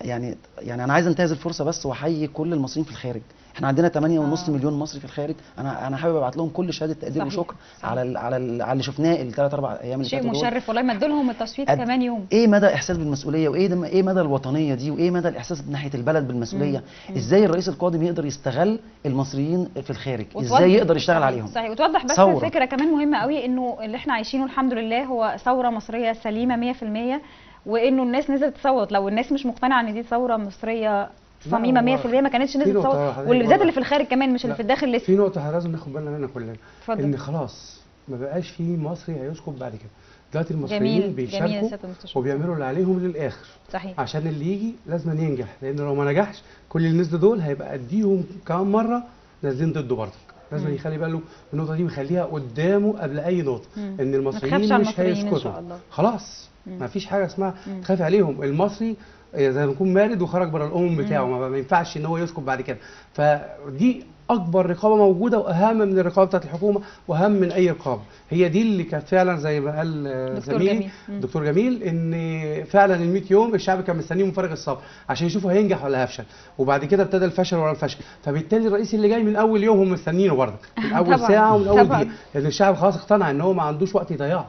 يعني انا عايز انتهز الفرصه بس واحيي كل المصريين في الخارج. احنا عندنا 8.5 مليون مصري في الخارج. انا حابب ابعت لهم كل شهاده تقدير وشكر على اللي شفناه الثلاث اربع ايام اللي فاتوا. شيء مشرف والله، مدوا لهم التصويت كمان يوم. ايه مدى احساس بالمسؤوليه، ايه مدى الوطنيه دي، وايه مدى الاحساس ناحيه البلد بالمسؤوليه. ازاي الرئيس القادم يقدر يستغل المصريين في الخارج، ازاي يقدر يشتغل عليهم. صحيح. وتوضح بس ثورة. فكره كمان مهمه قوي، انه اللي احنا عايشينه الحمد لله هو ثوره مصريه سليمه 100%، وانه الناس نزلت تصوت. لو الناس مش مقتنعه ان دي ثوره مصريه صميمه 100% ما كانتش نزلت تصوت، واللي بالذات اللي في الخارج كمان مش اللي في الداخل لسه. في نقطه لازم ناخد بالنا منها كلنا، ان خلاص ما بقاش في مصري هيسكت بعد كده. دلوقتي المصريين بيشاركوا وبيعملوا اللي عليهم للاخر. صحيح. عشان اللي يجي لازم ينجح، لان لو ما نجحش كل اللي نزلوا دول هيبقى اديهم كمان مره نازلين ضده برضك. لازم يخلي باله النقطه دي ويخليها قدامه قبل اي نقطه، ان المصريين مش هيسكتوا. خلاص ما فيش حاجه اسمها تخاف عليهم. المصري زي ما يكون مارد وخرج بره الامم بتاعه، ما ينفعش ان هو يسكت بعد كده. فدي اكبر رقابه موجوده، واهم من الرقابه بتاعت الحكومه، واهم من اي رقابه. هي دي اللي كانت فعلا زي ما قال زميلي دكتور جميل، ان فعلا ال 100 يوم الشعب كان مستنيهم بفارغ الصبر عشان يشوفوا هينجح ولا هيفشل، وبعد كده ابتدى الفشل ورا الفشل. فبالتالي الرئيس اللي جاي من اول يوم هم مستنيينه برضه، من اول ساعه ومن اول دقيقه، لان الشعب خلاص اقتنع ان هو ما عندوش وقت يضيعه.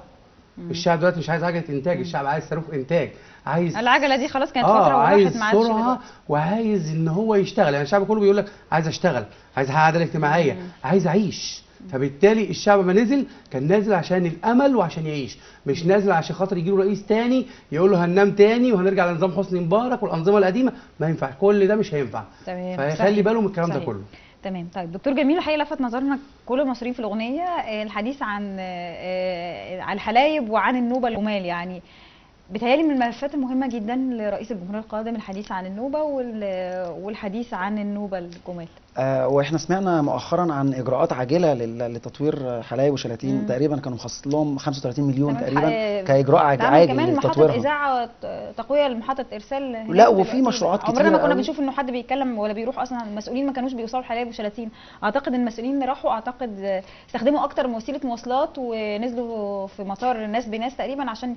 الشعب دلوقتي مش عايز عجله انتاج، الشعب عايز صاروخ انتاج، عايز العجله دي خلاص كانت فتره وراحت، ما عادش سرعه، وعايز ان هو يشتغل. يعني الشعب كله بيقول لك عايز اشتغل، عايز احقق عداله اجتماعيه، عايز اعيش. فبالتالي الشعب ما نزل كان نازل عشان الامل وعشان يعيش، مش نازل عشان خاطر يجي له رئيس تاني يقول له هننام تاني وهنرجع لنظام حسني مبارك والانظمه القديمه. ما ينفع، كل ده مش هينفع. فيخلي باله من الكلام ده كله. تمام. طيب دكتور جميل، الحقيقه لفت نظرنا كل المصريين في الاغنيه الحديث عن الحلايب وعن النوبه الجمال. يعني بتهيألي من الملفات المهمه جدا لرئيس الجمهوريه القادم الحديث عن النوبه والحديث عن النوبه الجمال. واحنا سمعنا مؤخرا عن اجراءات عاجله لتطوير حلايب وشلاتين. تقريبا كانوا مخصص لهم 35 مليون تقريبا كاجراء عاجل كمان لتطويرهم. محطه اذاعه تقويه لمحطه ارسال. لا وفي مشروعات كتير. عمرنا ما كنا بنشوف انه حد بيتكلم ولا بيروح اصلا. المسؤولين ما كانوش بيوصلوا حلايب وشلاتين. اعتقد المسؤولين اللي راحوا اعتقد استخدموا اكتر من وسيله مواصلات، ونزلوا في مطار ناس بناس تقريبا عشان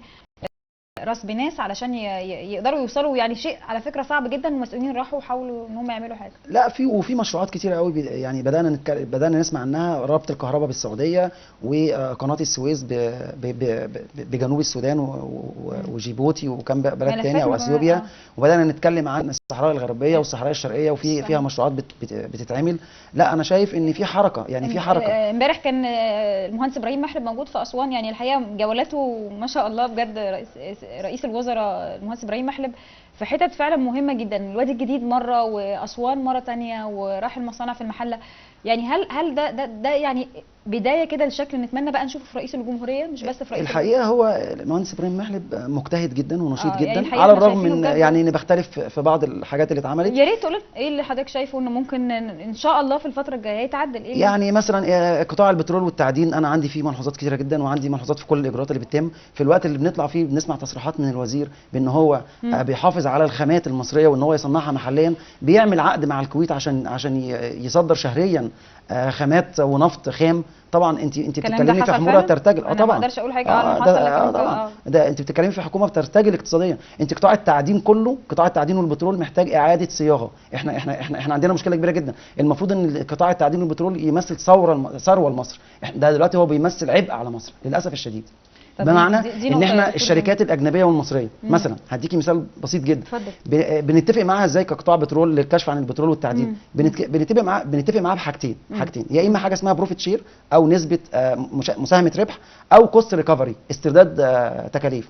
راس بناس علشان يقدروا يوصلوا. يعني شيء على فكره صعب جدا، والمسؤولين راحوا وحاولوا ان هم يعملوا حاجه. لا وفي مشروعات كتيره قوي يعني بدانا نسمع عنها. ربط الكهرباء بالسعوديه، وقناه السويس بجنوب السودان وجيبوتي وكم بلد تاني او اثيوبيا. وبدانا نتكلم عن الصحراء الغربيه والصحراء الشرقيه، فيها مشروعات بتتعمل. لا انا شايف ان في حركه، يعني في حركه. امبارح كان المهندس ابراهيم محلب موجود في اسوان. يعني الحقيقه جولاته ما شاء الله بجد. رئيس الوزراء المهندس ابراهيم محلب في حتت فعلا مهمه جدا، الوادي الجديد مره واسوان مره ثانيه، وراح المصانع في المحله. يعني هل ده يعني بدايه كده لشكل نتمنى بقى نشوفه في رئيس الجمهوريه، مش بس في رئيس الحقيقه هو المهندس ابراهيم محلب مجتهد جدا ونشيط جدا، يعني على الرغم من يعني ان بختلف في بعض الحاجات اللي اتعملت. يا ريت تقول ايه اللي حضرتك شايفه انه ممكن ان شاء الله في الفتره الجايه يتعدل. ايه يعني مثلا قطاع البترول والتعدين انا عندي فيه ملحوظات كتيره جدا، وعندي ملحوظات في كل الاجراءات اللي بتتم. في الوقت اللي بنطلع فيه بنسمع تصريحات من الوزير بان هو بيحافظ على الخامات المصريه وان هو يصنعها محليا، بيعمل عقد مع الكويت عشان يصدر شهريا خامات ونفط خام. طبعا انت بتتكلمي في حكومه بترتجل. طبعا ما اقدرش اقول حاجه على حصل. طبعا ده انت بتتكلمي في حكومه بترتجل اقتصاديا. انت قطاع التعدين كله، قطاع التعدين والبترول محتاج اعاده صياغه. احنا عندنا مشكله كبيره جدا. المفروض ان قطاع التعدين والبترول يمثل ثروه لمصر. ده دلوقتي هو بيمثل عبء على مصر للاسف الشديد. بمعنى ان احنا الشركات الاجنبيه والمصريه مثلا، هديكي مثال بسيط جدا. بنتفق معاها ازاي كقطاع بترول للكشف عن البترول والتعدين؟ بنتفق معاها بحاجتين. يا اما حاجه اسمها بروفيت شير او نسبه مساهمه ربح، او كوست ريكفري استرداد تكاليف.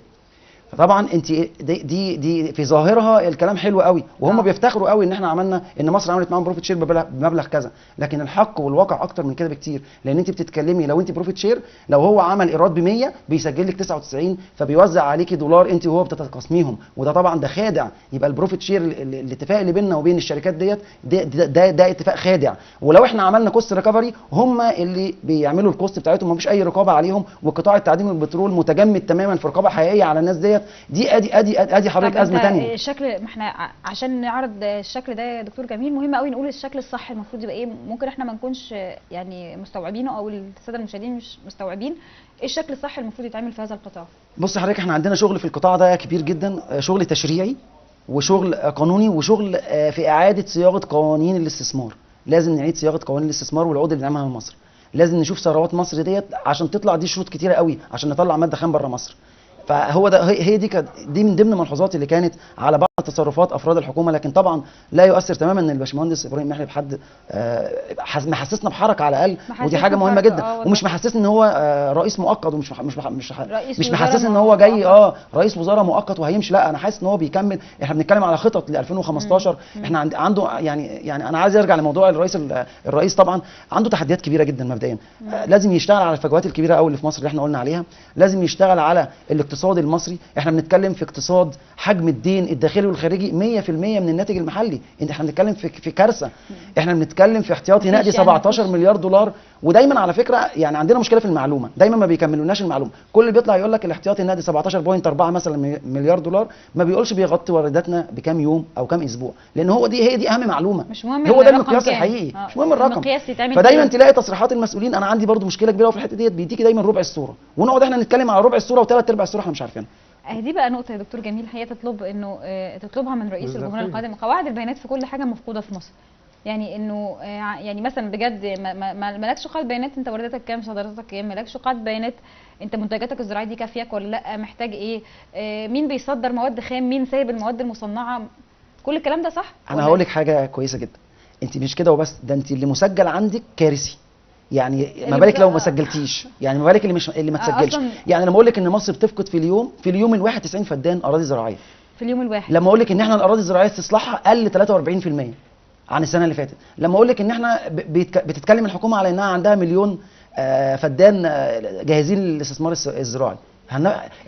فطبعا انت دي في ظاهرها الكلام حلو قوي، وهم بيفتخروا قوي ان احنا عملنا، ان مصر عملت معاهم بروفيت شير بمبلغ كذا، لكن الحق والواقع اكتر من كده بكتير. لان انت بتتكلمي لو انت بروفيت شير، لو هو عمل ايراد ب 100 بيسجل لك 99، فبيوزع عليكي دولار انت وهو بتتقاسميهم، وده طبعا ده خادع. يبقى البروفيت شير الاتفاق اللي بيننا وبين الشركات ديت ده اتفاق خادع. ولو احنا عملنا كوست ريكفري، هم اللي بيعملوا الكوست بتاعتهم، مفيش اي رقابه عليهم، وقطاع التعدين والبترول متجمد تماما في رقابه حقيقيه على الناس ديت. دي ادي حضرتك ازمه ثانيه. الشكل، ما احنا عشان نعرض الشكل ده يا دكتور جميل مهم قوي نقول الشكل الصح المفروض يبقى ايه. ممكن احنا ما نكونش يعني مستوعبينه، او الساده المشاهدين مش مستوعبين ايه الشكل الصح المفروض يتعمل في هذا القطاع. بص حضرتك، احنا عندنا شغل في القطاع ده كبير جدا، شغل تشريعي وشغل قانوني وشغل في اعاده صياغه قوانين الاستثمار. لازم نعيد صياغه قوانين الاستثمار والعقود اللي بنعملها مصر. لازم نشوف ثروات مصر ديت عشان تطلع، دي شروط كتيره قوي عشان نطلع ماده خام بره مصر. فهو ده، هي دي من ضمن الملحوظات اللي كانت على بعض تصرفات افراد الحكومه. لكن طبعا لا يؤثر تماما ان الباشمهندس ابراهيم محلب حد محسسنا بحركه على الاقل، ودي حاجه مهمه جدا. ومش محسسني ان هو رئيس مؤقت، ومش مش محسسني ان هو جاي رئيس وزراء مؤقت وهيمشي. لا، انا حاسس ان هو بيكمل. احنا بنتكلم على خطط ل 2015. احنا عنده يعني انا عايز ارجع لموضوع الرئيس طبعا عنده تحديات كبيره جدا. مبدئيا لازم يشتغل على الفجوات الكبيره قوي اللي في مصر اللي احنا قلنا عليها. لازم يشتغل على الاقتصاد المصري. احنا بنتكلم في اقتصاد حجم الدين الداخلي والخارجي 100% من الناتج المحلي. احنا بنتكلم في كارثه. احنا بنتكلم في احتياطي نقدي 17 مليار دولار. ودايما على فكره يعني عندنا مشكله في المعلومه، دايما ما بيكملوناش المعلومه. كل اللي بيطلع يقول لك الاحتياطي النقدي 17.4 مثلا مليار دولار، ما بيقولش بيغطي وارداتنا بكام يوم او كام اسبوع، لان هي دي اهم معلومه. مش مهم هو ده المقياس الحقيقي، مش مهم الرقم. فدايما تلاقي تصريحات المسؤولين، انا عندي برضو مشكله كبيره في الحته ديت، بيديكي دايما ربع الصوره، ونقعد احنا نتكلم على ربع الصوره وثلاث ارباع الصوره احنا مش عارفينها. دي بقى نقطه يا دكتور جميل هي تطلبها من رئيس الجمهوريه القادم. قواعد البيانات في كل حاجه مفقوده في مصر. يعني انه يعني مثلا بجد مالكش قاعده بيانات انت وارداتك كام، صادراتك كام، مالكش قاعده بيانات انت منتجاتك الزراعيه دي كافياك ولا لا، محتاج ايه، مين بيصدر مواد خام، مين سايب المواد المصنعه. كل الكلام ده صح؟ انا هقول لك حاجه كويسه جدا. انت مش كده وبس، ده انت اللي مسجل عندك كارثي. يعني ما بالك لو ما سجلتيش، يعني ما بالك اللي ما تسجلش. يعني لما اقول لك ان مصر بتفقد في اليوم الواحد 90 فدان اراضي زراعيه في اليوم الواحد. لما اقول لك ان احنا الاراضي الزراعيه استصلاحها قل 43% عن السنه اللي فاتت. لما اقول لك ان احنا بتتكلم الحكومه على انها عندها مليون فدان جاهزين للاستثمار الزراعي.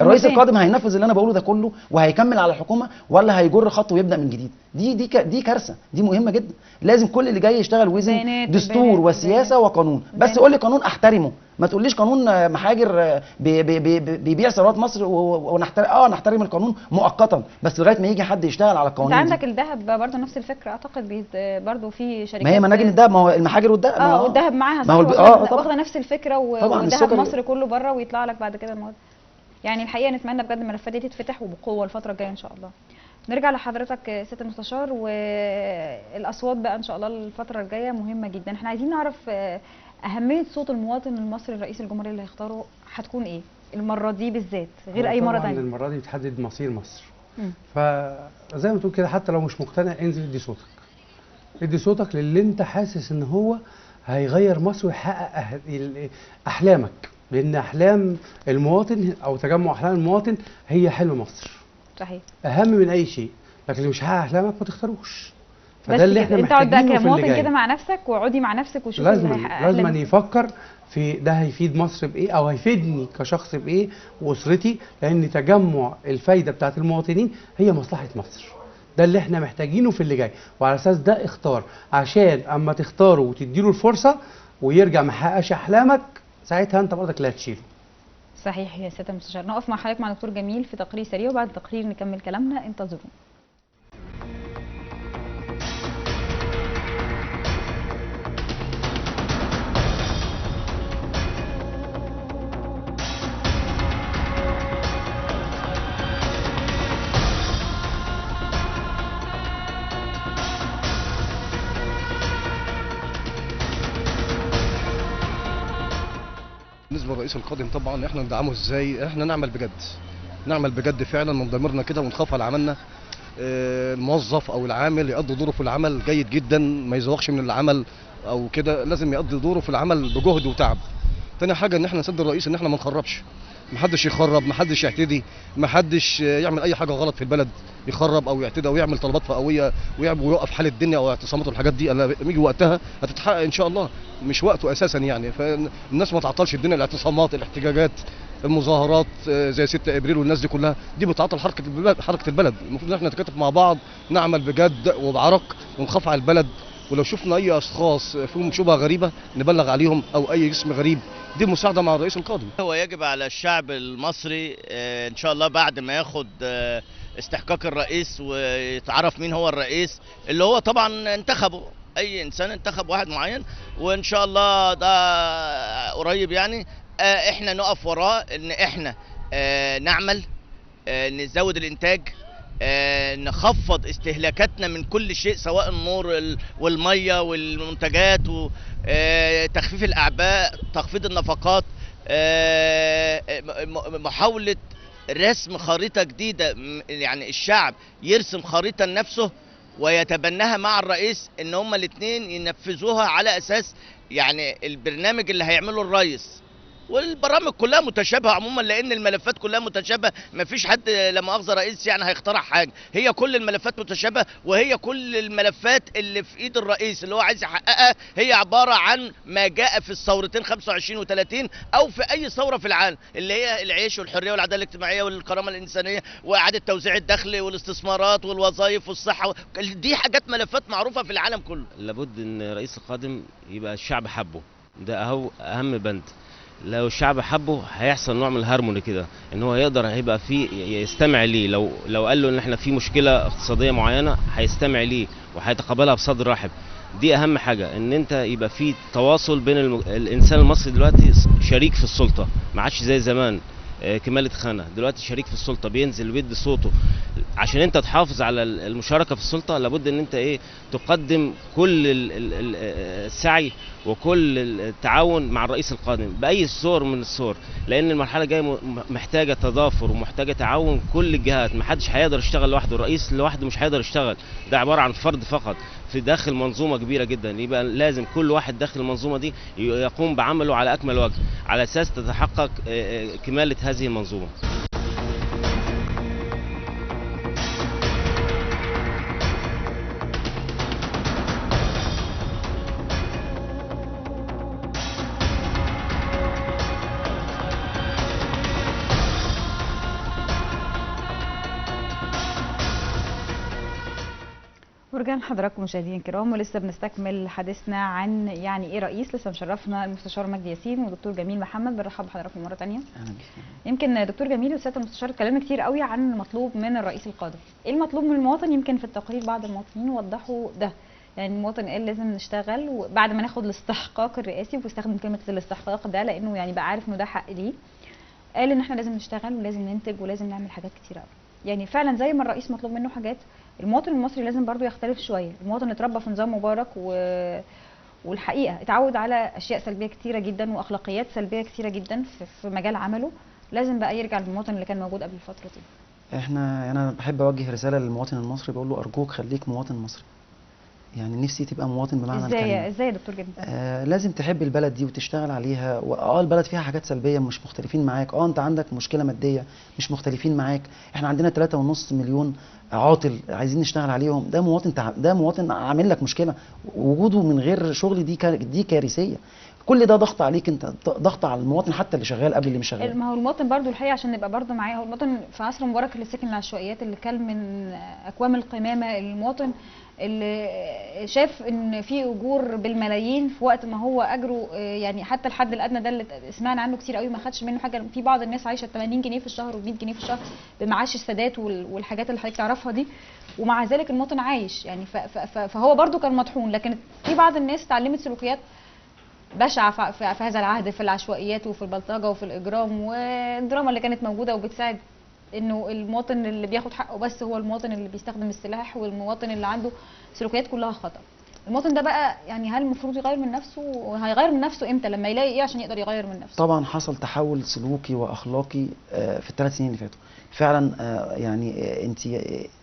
الرئيس القادم هينفذ اللي انا بقوله ده كله وهيكمل على الحكومه، ولا هيجر خط ويبدا من جديد؟ دي كارثه، دي مهمه جدا. لازم كل اللي جاي يشتغل وزن دستور وسياسه وقانون. بس قول لي قانون احترمه، ما تقوليش قانون محاجر بيبيع ثروات مصر نحترم القانون مؤقتا، بس لغايه ما يجي حد يشتغل على القوانين. انت عندك الذهب برضه نفس الفكره اعتقد، برضه في شركات، ما هي مناجم الذهب، ما هو المحاجر والذهب والذهب معاها صح، واخده نفس الفكره، والذهب مصر كله بره ويطلع لك بعد كده المواد. يعني الحقيقه نتمنى بجد الملفات دي تتفتح وبقوه الفتره الجايه ان شاء الله. نرجع لحضرتك سياده المستشار، والاصوات بقى ان شاء الله الفتره الجايه مهمه جدا. احنا عايزين نعرف اهميه صوت المواطن المصري الرئيس الجمهوريه اللي هيختاره هتكون ايه المره دي بالذات غير اي مره ثانيه؟ المره دي بتحدد مصير مصر. فزي ما تقول كده، حتى لو مش مقتنع انزل ادي صوتك للي انت حاسس ان هو هيغير مصر ويحقق احلامك، لان احلام المواطن او تجمع احلام المواطن هي حلم مصر. صحيح. اهم من اي شيء، لكن اللي مش هيحقق احلامك ما تختاروش. فده اللي احنا محتاجينه انت كمواطن كده مع نفسك، واقعدي مع نفسك وشوفي اللي هيحقق. لازم يفكر في ده هيفيد مصر بايه، او هيفيدني كشخص بايه واسرتي، لان تجمع الفايده بتاعت المواطنين هي مصلحه مصر. ده اللي احنا محتاجينه في اللي جاي، وعلى اساس ده اختار، عشان اما تختاره وتديله الفرصه ويرجع ما حققش احلامك، ساعتها انت برضك لا تشيله. صحيح يا سياده المستشار. نقف مع حضرتك مع دكتور جميل في تقرير سريع، وبعد التقرير نكمل كلامنا، انتظرونا. بالنسبه للرئيس القادم طبعا احنا ندعمه ازاي؟ احنا نعمل بجد فعلا من ضميرنا كده ونخاف على عملنا. الموظف او العامل يقضي دوره في العمل جيد جدا، ما يزوقش من العمل او كده، لازم يقضي دوره في العمل بجهد وتعب. تاني حاجه ان احنا نسد الرئيس ان احنا ما نخربش، محدش يخرب، محدش يعتدي، محدش يعمل اي حاجه غلط في البلد، يخرب او يعتدي او يعمل طلبات فئويه ويوقف حال الدنيا او اعتصامات والحاجات دي. انا يجي وقتها هتتحقق ان شاء الله، مش وقته اساسا يعني. فالناس ما تعطلش الدنيا، الاعتصامات، الاحتجاجات، المظاهرات زي 6 ابريل والناس دي كلها دي بتعطل حركه البلد. المفروض ان احنا نتكاتف مع بعض، نعمل بجد وبعرق ونخاف على البلد. ولو شفنا اي اشخاص فيهم شبهه غريبه نبلغ عليهم، او اي اسم غريب، دي مساعده مع الرئيس القادم. هو يجب على الشعب المصري ان شاء الله بعد ما ياخد استحقاق الرئيس ويتعرف مين هو الرئيس، اللي هو طبعا انتخبه، اي انسان انتخب واحد معين، وان شاء الله ده قريب يعني احنا نقف وراه، ان احنا نعمل نزود الانتاج، نخفض استهلاكاتنا من كل شيء، سواء النور والميه والمنتجات، وتخفيف الاعباء، تخفيض النفقات، محاوله رسم خريطه جديده، يعني الشعب يرسم خريطه لنفسه ويتبناها مع الرئيس، ان هما الاثنين ينفذوها على اساس يعني البرنامج اللي هيعمله الرئيس. والبرامج كلها متشابهه عموما، لان الملفات كلها متشابهه، ما فيش حد لا مؤاخذه رئيس يعني هيخترع حاجه، هي كل الملفات متشابهه، وهي كل الملفات اللي في ايد الرئيس اللي هو عايز يحققها هي عباره عن ما جاء في الثورتين 25 و30 او في اي ثوره في العالم، اللي هي العيش والحريه والعداله الاجتماعيه والكرامه الانسانيه واعاده توزيع الدخل والاستثمارات والوظائف والصحه، دي حاجات ملفات معروفه في العالم كله. لابد ان الرئيس القادم يبقى الشعب حبه، ده اهم بند. لو الشعب حبه هيحصل نوع من الهارموني كده، ان هو يقدر هيبقى فيه يستمع ليه. لو قال له ان احنا في مشكله اقتصاديه معينه هيستمع ليه وهيتقبلها بصدر رحب. دي اهم حاجه، ان انت يبقى في تواصل بين الانسان المصري دلوقتي شريك في السلطه، ما عادش زي زمان كمالة خانة، دلوقتي شريك في السلطة، بينزل ويدي صوته. عشان انت تحافظ على المشاركة في السلطة لابد ان انت تقدم كل السعي وكل التعاون مع الرئيس القادم بأي صور من الصور، لان المرحلة الجاية محتاجة تضافر ومحتاجة تعاون كل الجهات. محدش هيقدر يشتغل لوحده، الرئيس لوحده مش هيقدر يشتغل، ده عبارة عن فرد فقط في داخل منظومة كبيرة جدا. يبقى لازم كل واحد داخل المنظومة دي يقوم بعمله على أكمل وجه، على أساس تتحقق كمالة هذه المنظومة. ورجعنا لحضراتكم مشاهدينا الكرام، ولسه بنستكمل حديثنا عن يعني ايه رئيس. لسه مشرفنا المستشار مجدي ياسين ودكتور جميل محمد، بنرحب بحضراتكم مره ثانيه. يمكن دكتور جميل وسياده المستشار اتكلمنا كتير قوي عن المطلوب من الرئيس القادم. ايه المطلوب من المواطن؟ يمكن في التقرير بعض المواطنين وضحوا ده، يعني المواطن قال لازم نشتغل وبعد ما ناخد الاستحقاق الرئاسي، وبيستخدم كلمه الاستحقاق ده لانه يعني بقى عارف انه ده حق ليه. قال ان احنا لازم نشتغل ولازم ننتج ولازم نعمل حاجات كتير قوي. يعني فعلا زي ما الرئيس مطلوب منه حاجات، المواطن المصري لازم برضو يختلف شويه. المواطن اتربى في نظام مبارك والحقيقه اتعود على اشياء سلبيه كتيره جدا واخلاقيات سلبيه كتيره جدا في مجال عمله. لازم بقى يرجع للمواطن اللي كان موجود قبل الفتره دي. انا بحب اوجه رساله للمواطن المصري، بقول له ارجوك خليك مواطن مصري. يعني نفسي تبقى مواطن بمعنى الكلمه. ازاي يا دكتور جميل؟ لازم تحب البلد دي وتشتغل عليها. البلد فيها حاجات سلبيه مش مختلفين معاك، انت عندك مشكله ماديه مش مختلفين معاك. احنا عندنا 3.5 مليون عاطل عايزين نشتغل عليهم. ده مواطن عامل لك مشكله، وجوده من غير شغل دي كارثيه. كل ده ضغط عليك انت، ضغط على المواطن حتى اللي شغال قبل اللي مش شغال. ما هو المواطن برضو الحقيقه عشان نبقى برضو معاه، هو المواطن في عصر مبارك اللي سكن العشوائيات، اللي كل من اكوام القمامه، المواطن اللي شاف ان في اجور بالملايين في وقت ما هو اجره يعني حتى الحد الادنى ده اللي سمعنا عنه كتير قوي ما خدش منه حاجه. في بعض الناس عايشه 80 جنيه في الشهر و100 جنيه في الشهر بمعاش السادات والحاجات اللي حضرتك تعرفها دي، ومع ذلك المواطن عايش يعني. فهو برضو كان مطحون. لكن في بعض الناس اتعلمت سلوكيات بشعه في هذا العهد، في العشوائيات وفي البلطجه وفي الاجرام والدراما اللي كانت موجوده وبتساعد انه المواطن اللي بياخد حقه بس هو المواطن اللي بيستخدم السلاح، والمواطن اللي عنده سلوكيات كلها خطأ. المواطن ده بقى يعني هل المفروض يغير من نفسه؟ وهيغير من نفسه امتى؟ لما يلاقي ايه عشان يقدر يغير من نفسه؟ طبعا حصل تحول سلوكي واخلاقي في ال3 سنين اللي فاتوا فعلا. يعني انت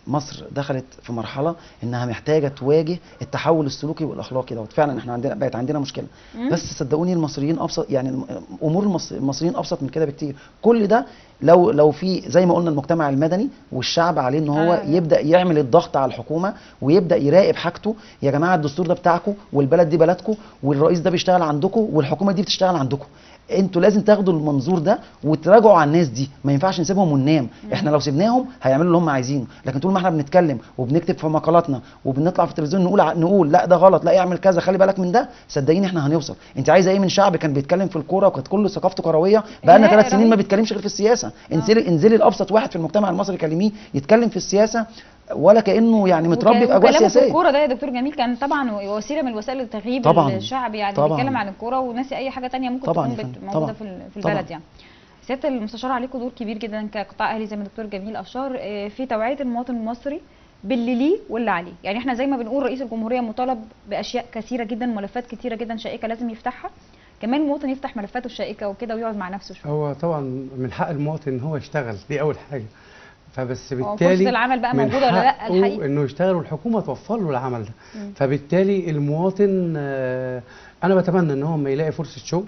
مصر دخلت في مرحله انها محتاجه تواجه التحول السلوكي والاخلاقي دوت. فعلا احنا بقت عندنا مشكله. بس صدقوني المصريين ابسط، يعني امور المصريين ابسط من كده بكتير. كل ده لو في زي ما قلنا المجتمع المدني والشعب عليه ان هو يبدا يعمل الضغط على الحكومه ويبدا يراقب حاجته. يا جماعه الدستور ده بتاعكم والبلد دي بلدكم والرئيس ده بيشتغل عندكم والحكومه دي بتشتغل عندكم. انتوا لازم تاخدوا المنظور ده وتراجعوا على الناس دي. ما ينفعش نسيبهم وننام. احنا لو سيبناهم هيعملوا اللي هم عايزينه، لكن طول ما احنا بنتكلم وبنكتب في مقالاتنا وبنطلع في التلفزيون نقول لا ده غلط، لا اعمل كذا، خلي بالك من ده، صدقيني احنا هنوصل. انت عايزه ايه من شعب كان بيتكلم في الكوره وكانت كل ثقافته كرويه؟ بقى لنا 3 سنين ما بيتكلمش غير في السياسه. انزلي لابسط واحد في المجتمع المصري كلميه يتكلم في السياسه ولا كانه يعني متربي في اجواء سياسيه. في الكوره ده يا دكتور جميل كان طبعا وسيله من وسائل التغييب الشعب، يعني بيتكلم عن الكوره وناسي اي حاجه ثانيه ممكن تكون موجوده في البلد. يعني سياده المستشار عليكم دور كبير جدا كقطاع اهلي زي ما الدكتور جميل اشار في توعيه المواطن المصري باللي ليه واللي عليه. يعني احنا زي ما بنقول رئيس الجمهوريه مطالب باشياء كثيره جدا، ملفات كثيره جدا شائكه لازم يفتحها. كمان المواطن يفتح ملفاته الشائكه وكده ويقعد مع نفسه شويه. هو طبعا من حق المواطن ان هو يشتغل، دي اول حاجه. فبس بالتالي فرصه العمل بقى موجوده ولا لا؟ الحقيقه انه يشتغل والحكومه توفر له العمل ده. فبالتالي المواطن انا بتمنى ان هو ما يلاقي فرصه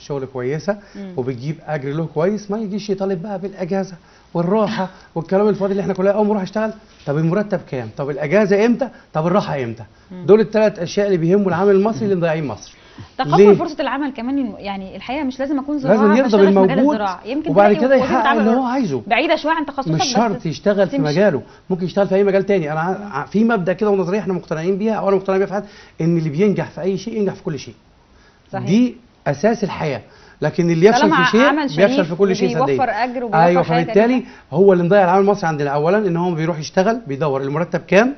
شغل كويسه وبتجيب اجر له كويس، ما يجيش يطالب بقى بالاجازه والراحه والكلام الفاضي اللي احنا كلنا اول ما اروح اشتغل طب المرتب كام؟ طب الاجازه امتى؟ طب الراحه امتى؟ دول ال3 اشياء اللي بيهموا العامل المصري اللي مضيعين مصر. تقبل فرصه العمل كمان، يعني الحقيقه مش لازم اكون زراعه، لازم يرضى بالموجود يمكن وبعد كده يحقق اللي هو عايزه بعيده شويه عن تخصصك. مش شرط يشتغل في مجاله، ممكن يشتغل في اي مجال تاني. انا في مبدا كده ونظريه احنا مقتنعين بيها او انا مقتنع بيها في حياتي، ان اللي بينجح في اي شيء ينجح في كل شيء. صحيح. دي اساس الحياه. لكن اللي يفشل في شيء بيفشل في كل شيء. بيوفر اجر وبيوفر ايوه. فبالتالي هو اللي مضيع العامل المصري عندنا. اولا ان هو بيروح يشتغل بيدور المرتب كام،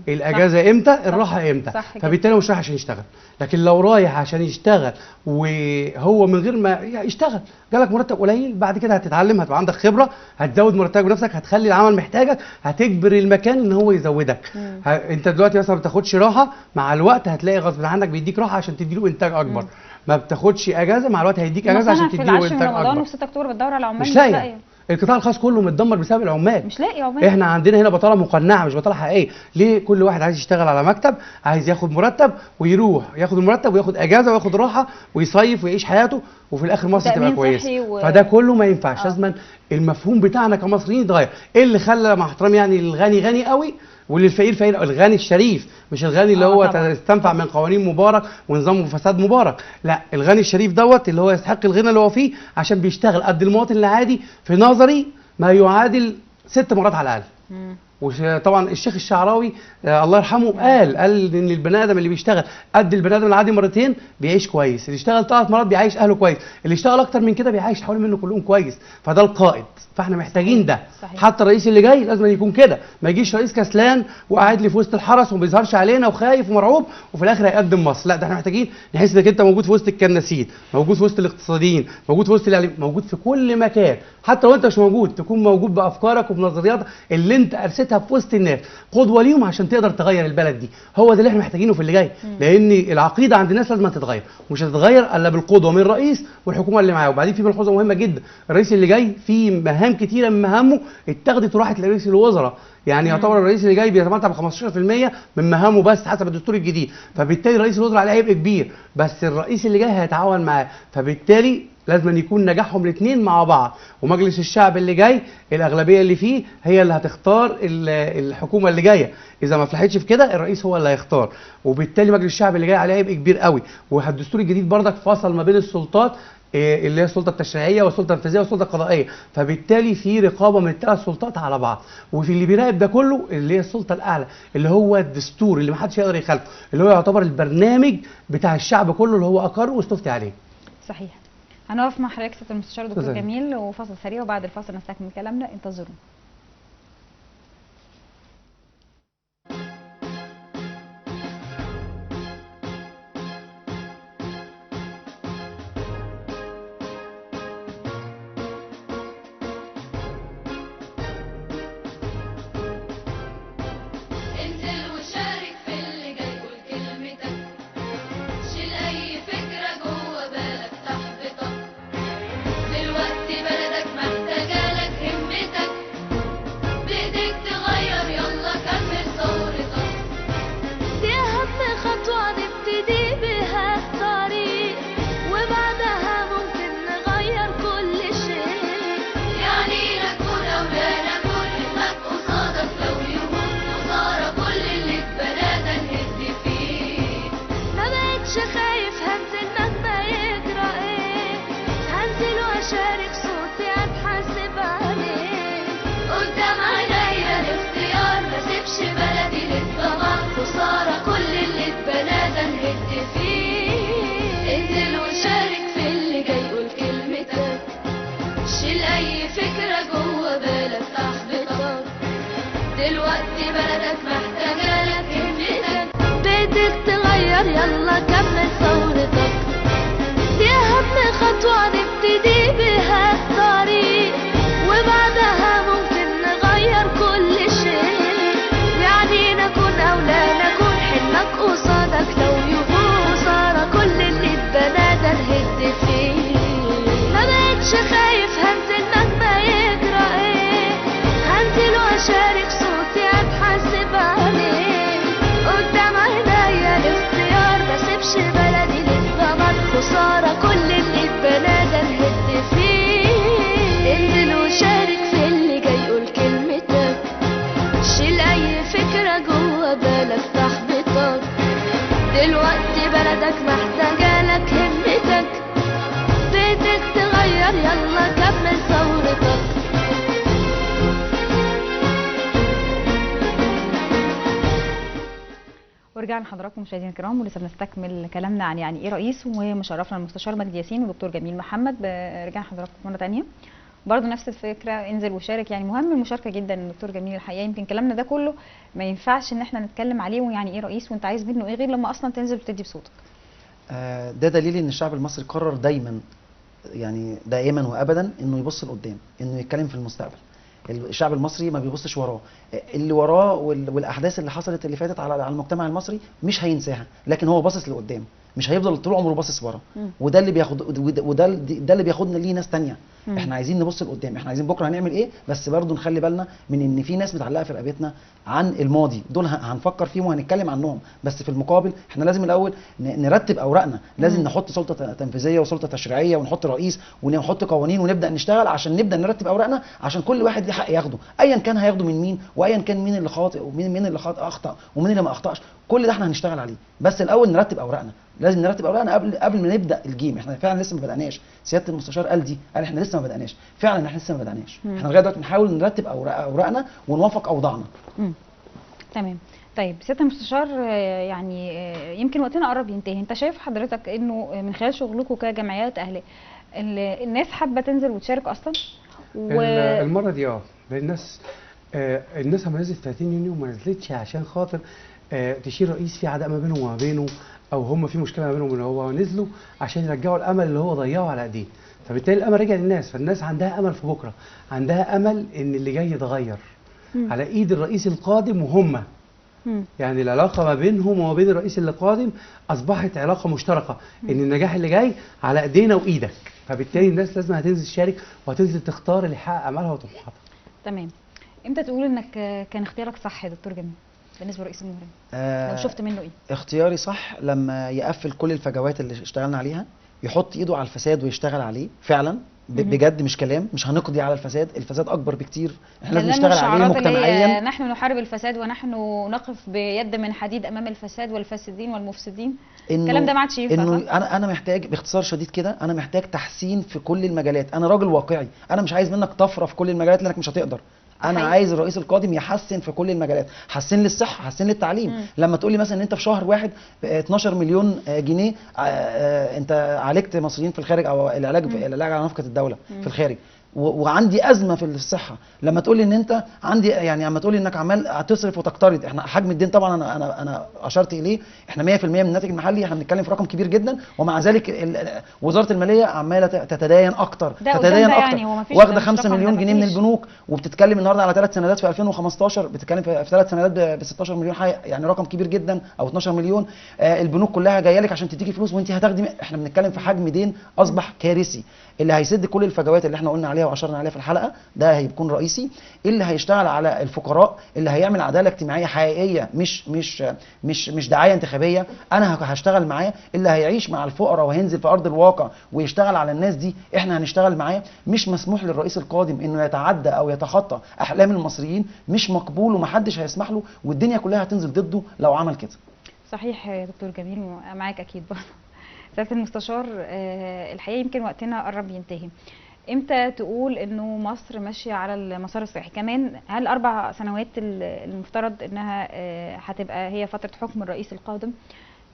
الاجازه امتى، الراحه امتى. فبالتالي هو مش رايح عشان يشتغل. لكن لو رايح عشان يشتغل وهو من غير ما يشتغل جالك مرتب قليل، بعد كده هتتعلم، هتبقى عندك خبره، هتزود مرتبك بنفسك، هتخلي العمل محتاجك، هتجبر المكان ان هو يزودك. انت دلوقتي مثلا ما بتاخدش راحه، مع الوقت هتلاقي غصب عنك بيديك راحه عشان تديله انتاج اكبر. ما بتاخدش اجازه، مع الوقت هيديك اجازه عشان تديله انتاج اكبر. رمضان وفي 6 اكتوبر بتدور على عمال مش لاقي. القطاع الخاص كله متدمر بسبب العمال. مش لاقي عمال. احنا عندنا هنا بطاله مقنعه مش بطاله حقيقيه. ليه؟ كل واحد عايز يشتغل على مكتب، عايز ياخد مرتب ويروح ياخد المرتب وياخد اجازه وياخد راحه ويصيف ويعيش حياته، وفي الاخر مصر تبقى كويسه. فده كله ما ينفعش. لازم المفهوم بتاعنا كمصريين يتغير. ايه اللي خلى مع احترامي يعني الغني غني قوي والفقير فقير؟ الغني الشريف، مش الغني اللي هو استنفع من قوانين مبارك ونظام فساد مبارك. لا، الغني الشريف دوت اللي هو يستحق الغنى اللي هو فيه عشان بيشتغل قد المواطن العادي في نظري ما يعادل 6 مرات على الاقل. وطبعا الشيخ الشعراوي الله يرحمه قال ان البني ادم اللي بيشتغل قد البني ادم العادي مرتين بيعيش كويس، اللي يشتغل 3 مرات بيعيش اهله كويس، اللي يشتغل اكتر من كده بيعيش حوالين منه كلهم كويس. فده القائد. فاحنا محتاجين ده. صحيح. حتى الرئيس اللي جاي لازم يكون كده، ما يجيش رئيس كسلان وقاعد لي في وسط الحرس وما بيظهرش علينا وخايف ومرعوب وفي الاخر هيقدم مصر. لا، ده احنا محتاجين نحس انك انت موجود في وسط الكناسين، موجود في وسط الاقتصاديين، موجود في وسط الاعلام، موجود في كل مكان. حتى لو انت مش موجود تكون موجود بافكارك وبنظرياتك اللي انت ارستها في وسط الناس، قدوه ليهم عشان تقدر تغير البلد دي. هو ده اللي احنا محتاجينه في اللي جاي. لان العقيده عند الناس لازم تتغير، ومش هتتغير الا بالقدوه من الرئيس والحكومه اللي معاه. وبعدين في ملحوظه مهمه جدا، الرئيس اللي جاي في مهام كتيره من مهامه اتخذت وراحت لرئيس الوزراء. يعني يعتبر الرئيس اللي جاي بيتمتع ب 15% من مهامه بس حسب الدستور الجديد. فبالتالي رئيس الوزراء عليه عبء كبير، بس الرئيس اللي جاي هيتعاون معاه. فبالتالي لازم أن يكون نجاحهم الاثنين مع بعض. ومجلس الشعب اللي جاي الاغلبيه اللي فيه هي اللي هتختار الحكومه اللي جايه. اذا ما فلحتش في كده الرئيس هو اللي هيختار. وبالتالي مجلس الشعب اللي جاي عليه عبء كبير قوي. والدستور الجديد برضك فصل ما بين السلطات اللي هي السلطه التشريعيه والسلطه التنفيذيه والسلطه القضائيه. فبالتالي في رقابه من ال3 سلطات على بعض. وفي اللي بيراقب ده كله اللي هي السلطه الاعلى اللي هو الدستور اللي ما حدش يقدر يخالفه، اللي هو يعتبر البرنامج بتاع الشعب كله اللي هو اقر واستفتي عليه. صحيح. هنقف مع حضرتك سياده المستشار دكتور جميل وفاصل سريع، وبعد الفاصل نستكمل كلامنا، انتظرونا. انزل وشارك في اللي جاي، قول كلمتك دلوقتي بلدك محتاجالك همتك، بإيدك تغير يلا كمل ثورتك، دي أهم خطوة نبتدي بها الطريق، وبعدها ممكن نغير كل شيء، يعني نكون أو لا نكون حلمك قصادك، لو يبوظ ورا كل اللي اتبنى ده نهد فيه، ما بقتش خايف هنزل مهما يجرى ايه، هنزل واشارك صوتي اتحاسب عليه، قدام عينيا الاختيار ما سيبش بلدي للضمان خسارة، كل اللي اتبنى ده نهد فيه، انزل وشارك في اللي جاي قول كلمتك، شيل اي فكرة جوا بالك تحبطك، دلوقتي بلدك محتاجالك همتك، بإيدك تغير يلا كمل ثورتك. ورجعنا لحضراتكم مشاهدينا الكرام، ولسه بنستكمل كلامنا عن يعني ايه رئيس، ومشرفنا المستشار مجدي ياسين ودكتور جميل محمد. رجعنا لحضراتكم مره ثانيه برضه نفس الفكره، انزل وشارك. يعني مهم المشاركه جدا دكتور جميل. الحقيقه يمكن كلامنا ده كله ما ينفعش ان احنا نتكلم عليه ويعني ايه رئيس وانت عايز منه ايه غير لما اصلا تنزل وتدي بصوتك. ده دليل ان الشعب المصري قرر دايما، يعني دائما وابدا، انه يبص لقدام، انه يتكلم في المستقبل. الشعب المصري ما بيبصش وراه، اللي وراه والاحداث اللي حصلت اللي فاتت على المجتمع المصري مش هينساها، لكن هو باصص لقدام، مش هيفضل طول عمره باصص ورا. وده اللي بياخد وده اللي بياخدنا ليه ناس تانية. احنا عايزين نبص لقدام، احنا عايزين بكره هنعمل ايه، بس برضه نخلي بالنا من ان في ناس متعلقه في رقبتنا عن الماضي، دول هنفكر فيهم وهنتكلم عنهم، بس في المقابل احنا لازم الاول نرتب اوراقنا، لازم نحط سلطه تنفيذيه وسلطه تشريعيه، ونحط رئيس ونحط قوانين، ونبدا نشتغل عشان نبدا نرتب اوراقنا، عشان كل واحد ليه حق ياخده، ايا كان هياخده من مين، وايا كان مين اللي خاطئ ومين اللي اخطا ومين اللي ما اخطاش، كل ده احنا هنشتغل عليه، بس الاول نرتب اوراقنا، لازم نرتب اوراقنا قبل ما نبدا الجيم. احنا فعلا لسه ما بداناش، سياده المستشار قال احنا لسه ما بداناش، فعلا احنا لسه ما بداناش، احنا لغايه دلوقتي بنحاول نرتب اوراقنا ونوافق اوضاعنا. تمام. طيب سياده المستشار، يعني يمكن وقتنا قرب ينتهي، انت شايف حضرتك انه من خلال شغلكم كجمعيات اهليه الناس حابه تنزل وتشارك اصلا؟ المره دي الناس لما نزلت 30 يونيو ما نزلتش عشان خاطر تشيل رئيس في عداء ما بينهم وما بينه، او هم في مشكله ما بينهم وبينه، هو نزلوا عشان يرجعوا الامل اللي هو ضيعه على ايديه، فبالتالي الامل رجع للناس، فالناس عندها امل في بكره، عندها امل ان اللي جاي يتغير على ايد الرئيس القادم، وهم يعني العلاقه ما بينهم وما بين الرئيس اللي قادم اصبحت علاقه مشتركه، ان النجاح اللي جاي على ايدينا وايدك، فبالتالي الناس لازم هتنزل تشارك وهتنزل تختار اللي يحقق امالها وطموحاتها. تمام. امتى تقول انك كان اختيارك صح يا دكتور جميل بالنسبه لرئيس الجمهوريه؟ لو شفت منه ايه؟ اختياري صح لما يقفل كل الفجوات اللي اشتغلنا عليها، يحط ايده على الفساد ويشتغل عليه فعلا بجد، مش كلام، مش هنقضي على الفساد، الفساد اكبر بكتير، احنا لازم نشتغل عليه مجتمعيا. نحن نحارب الفساد ونحن نقف بيد من حديد امام الفساد والفاسدين والمفسدين. الكلام ده ما عادش ينفع. انه انا محتاج باختصار شديد كده، انا محتاج تحسين في كل المجالات، انا راجل واقعي، انا مش عايز منك طفره في كل المجالات لانك مش هتقدر. انا عايز الرئيس القادم يحسن في كل المجالات، حسن لي الصحه، حسن لي التعليم. لما تقول لي مثلا ان انت في شهر واحد 12 مليون جنيه انت عالجت مصريين في الخارج، او العلاج على نفقه الدوله في الخارج، وعندي ازمه في الصحه، لما تقول لي ان انت عندي، يعني لما تقول لي انك عمال تصرف وتقترض، احنا حجم الدين طبعا انا اشرت اليه، احنا 100% من الناتج المحلي، احنا بنتكلم في رقم كبير جدا، ومع ذلك وزاره الماليه عماله تتدين اكتر، يعني واخده 5 مليون جنيه من البنوك، وبتتكلم النهارده على 3 سندات في 2015، بتتكلم في 3 سندات ب 16 مليون، يعني رقم كبير جدا، او 12 مليون. البنوك كلها جايه لك عشان تديكي فلوس وانت هتاخدي، احنا بنتكلم في حجم دين اصبح كارثي، اللي هيسد كل الفجوات اللي احنا قلنا عليها واشرنا عليها في الحلقه، ده هيكون رئيسي، اللي هيشتغل على الفقراء، اللي هيعمل عداله اجتماعيه حقيقيه، مش دعايه انتخابيه، انا هشتغل معاه، اللي هيعيش مع الفقراء وهينزل في ارض الواقع ويشتغل على الناس دي، احنا هنشتغل معاه. مش مسموح للرئيس القادم انه يتعدى او يتخطى احلام المصريين، مش مقبول، ومحدش هيسمح له، والدنيا كلها هتنزل ضده لو عمل كده. صحيح يا دكتور جميل، معاك اكيد برضه. سياده المستشار، الحقيقه يمكن وقتنا قرب ينتهي، امتى تقول انه مصر ماشيه على المسار الصحيح؟ كمان هل 4 سنوات المفترض انها هتبقى هي فتره حكم الرئيس القادم،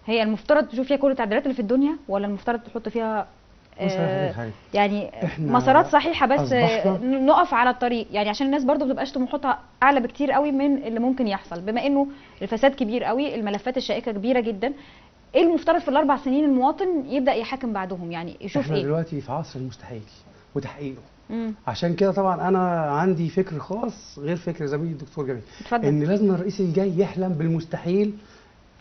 هي المفترض تشوف فيها كل التعديلات اللي في الدنيا، ولا المفترض تحط فيها بص على حاجة. يعني إحنا مسارات صحيحه، بس أصبحنا- نقف على الطريق، يعني عشان الناس برضو ما تبقاش طموحاتها اعلى بكتير قوي من اللي ممكن يحصل، بما انه الفساد كبير قوي، الملفات الشائكه كبيره جدا. ايه المفترض في الاربع سنين المواطن يبدا يحاكم بعدهم، يعني يشوف احنا ايه؟ دلوقتي في عصر المستحيل وتحقيقه. مم. عشان كده طبعا انا عندي فكر خاص غير فكر زميلي الدكتور جميل، اتفضل. ان لازم الرئيس الجاي يحلم بالمستحيل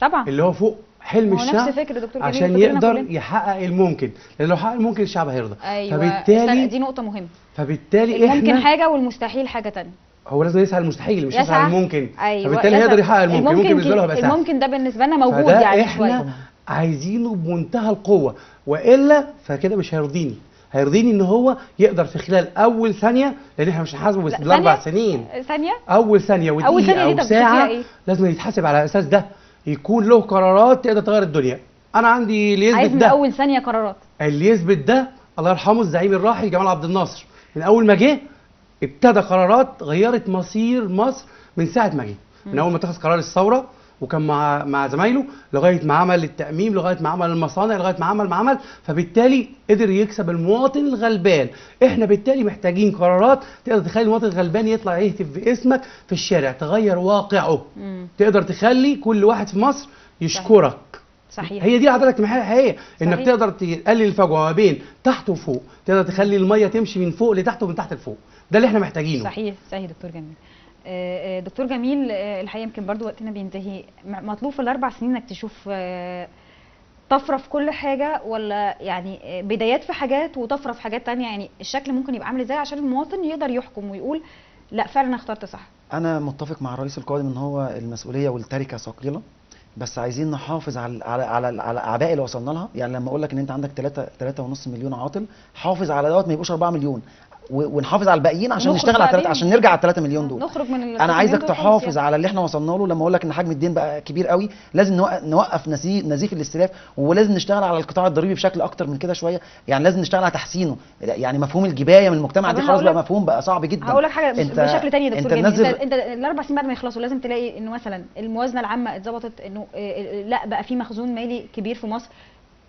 طبعا اللي هو فوق حلم ما هو نفس الشعب، فكر دكتور جميل عشان وفكرنا يقدر كلنا. يحقق الممكن، لان لو حقق الممكن الشعب هيرضى. ايوه فبالتالي دي نقطه مهمه. فبالتالي الممكن احنا حاجه والمستحيل حاجه تانية. هو لازم يسعى المستحيل مش يسعى يسعى. الممكن. ايوه فبالتالي يسعى. هيقدر يحقق الممكن بالنسبه له هيبقى سهل. الممكن ده بالنسبه لنا موجود فده يعني احنا شويه. عايزينه بمنتهى القوه، والا فكده مش هيرضيني. هيرضيني ان هو يقدر في خلال اول ثانيه، لان احنا مش هنحاسبه بس لا، بالاربع ثانية؟ سنين. ثانيه اول ثانيه أول ودقيقه ثانية دي او طب فيها ساعه إيه؟ لازم يتحاسب على اساس ده، يكون له قرارات تقدر تغير الدنيا. انا عندي اللي عايز يثبت من ده، اول ثانيه قرارات. اللي يثبت ده الله يرحمه الزعيم الراحل جمال عبد الناصر. من اول ما جه ابتدى قرارات غيرت مصير مصر من ساعه ما جه، من اول ما اتخذ قرار الثوره وكان مع زمايله لغايه ما عمل التاميم، لغايه ما عمل المصانع، لغايه ما عمل، فبالتالي قدر يكسب المواطن الغلبان. احنا بالتالي محتاجين قرارات تقدر تخلي المواطن الغلبان يطلع يهتف باسمك في الشارع، تغير واقعه، تقدر تخلي كل واحد في مصر يشكرك. صحيح. هي دي العداله الاجتماعيه الحقيقيه، انك صحيح. تقدر تقلل الفجوه ما بين تحت وفوق، تقدر تخلي الميه تمشي من فوق لتحت ومن تحت لفوق. ده اللي احنا محتاجينه. صحيح صحيح دكتور جميل. دكتور جميل، الحقيقه يمكن برضو وقتنا بينتهي. مطلوب في الاربع سنين انك تشوف طفره في كل حاجه، ولا يعني بدايات في حاجات وطفره في حاجات تانية؟ يعني الشكل ممكن يبقى عامل ازاي عشان المواطن يقدر يحكم ويقول لا فعلا انا اخترت صح؟ انا متفق مع الرئيس القادم ان هو المسؤوليه والتركه ثقيله، بس عايزين نحافظ على الاعباء اللي وصلنا لها. يعني لما اقول لك ان انت عندك 3.5 مليون عاطل، حافظ على دوت ما يبقوش 4 مليون، ونحافظ على الباقيين عشان نشتغل على عشان نرجع على 3 مليون دول. نخرج من انا عايزك تحافظ على اللي احنا وصلنا له. لما اقول لك ان حجم الدين بقى كبير قوي، لازم نوقف نزيف الاستلاف، ولازم نشتغل على القطاع الضريبي بشكل اكتر من كده شويه. يعني لازم نشتغل على تحسينه. يعني مفهوم الجبايه من المجتمع دي خلاص بقى مفهوم بقى صعب جدا. هقول لك حاجه بشكل تاني يا دكتور جميل. انت الاربع سنين بعد ما يخلصوا لازم تلاقي انه مثلا الموازنه العامه اتظبطت، انه لا بقى في مخزون مالي كبير في مصر.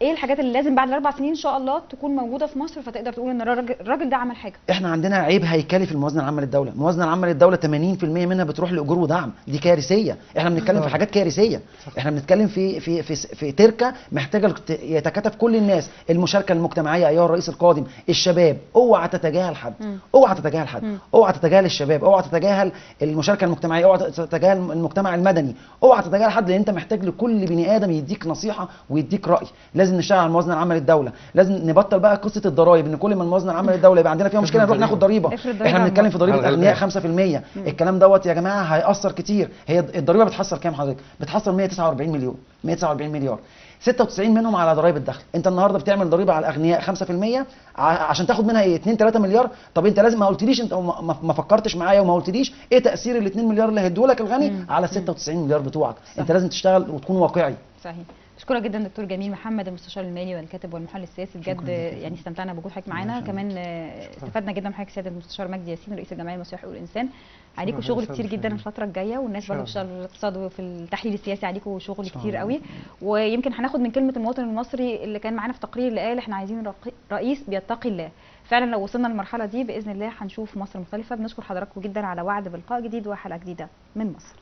ايه الحاجات اللي لازم بعد الاربع سنين ان شاء الله تكون موجوده في مصر فتقدر تقول ان الراجل ده عمل حاجه؟ احنا عندنا عيب هيكلي في الموازنه العامه للدوله. الموازنه العامه للدوله 80% منها بتروح لاجور ودعم، دي كارثيه. احنا بنتكلم في حاجات كارثيه. احنا بنتكلم في تركه محتاجه يتكاتف كل الناس. المشاركه المجتمعيه ايها الرئيس القادم، الشباب، اوعى تتجاهل حد، اوعى تتجاهل حد، اوعى تتجاهل الشباب، اوعى تتجاهل المشاركه المجتمعيه، اوعى تتجاهل المجتمع المدني، اوعى تتجاهل حد، لان انت محتاج لكل بني ادم يديك نصيحه ويديك راي. لازم نشتغل على الموازنه العامه للدوله. لازم نبطل بقى قصه الضرايب، ان كل ما الموازنه العامه للدوله يبقى عندنا فيها مشكله نروح ناخد ضريبه. احنا بنتكلم في ضريبه اغنياء 5%. الكلام دوت يا جماعه هيأثر كتير. هي الضريبه بتحصل كام حضرتك؟ بتحصل 149 مليون، 149 مليار، 96 منهم على ضرائب الدخل. انت النهارده بتعمل ضريبه على الاغنياء 5% عشان تاخد منها ايه؟ 2 3 مليار. طب انت لازم ما قلتليش، انت ما فكرتش معايا وما قلتليش ايه تاثير ال 2 مليار اللي هيدوا لك الغني على 96 مليار بتوعك. انت لازم تشتغل وتكون واقعي. صحيح. اشكرك جدا دكتور جميل محمد، المستشار المالي والكاتب والمحلل السياسي. بجد يعني استمتعنا بوجود حضرتك معانا، كمان استفدنا جدا من حضرتك سياده المستشار مجدي ياسين رئيس الجمعيه المصريه لحقوق الانسان. عليكم شغل كتير جدا الفتره الجايه، والناس برضه بتشتغل في الاقتصاد وفي التحليل السياسي عليكم شغل كتير قوي. ويمكن هناخد من كلمه المواطن المصري اللي كان معانا في تقرير اللي قال احنا عايزين رئيس بيتقي الله. فعلا لو وصلنا للمرحله دي باذن الله هنشوف مصر مختلفه. بنشكر حضراتكم جدا على وعد بلقاء جديد وحلقه جديده من مصر.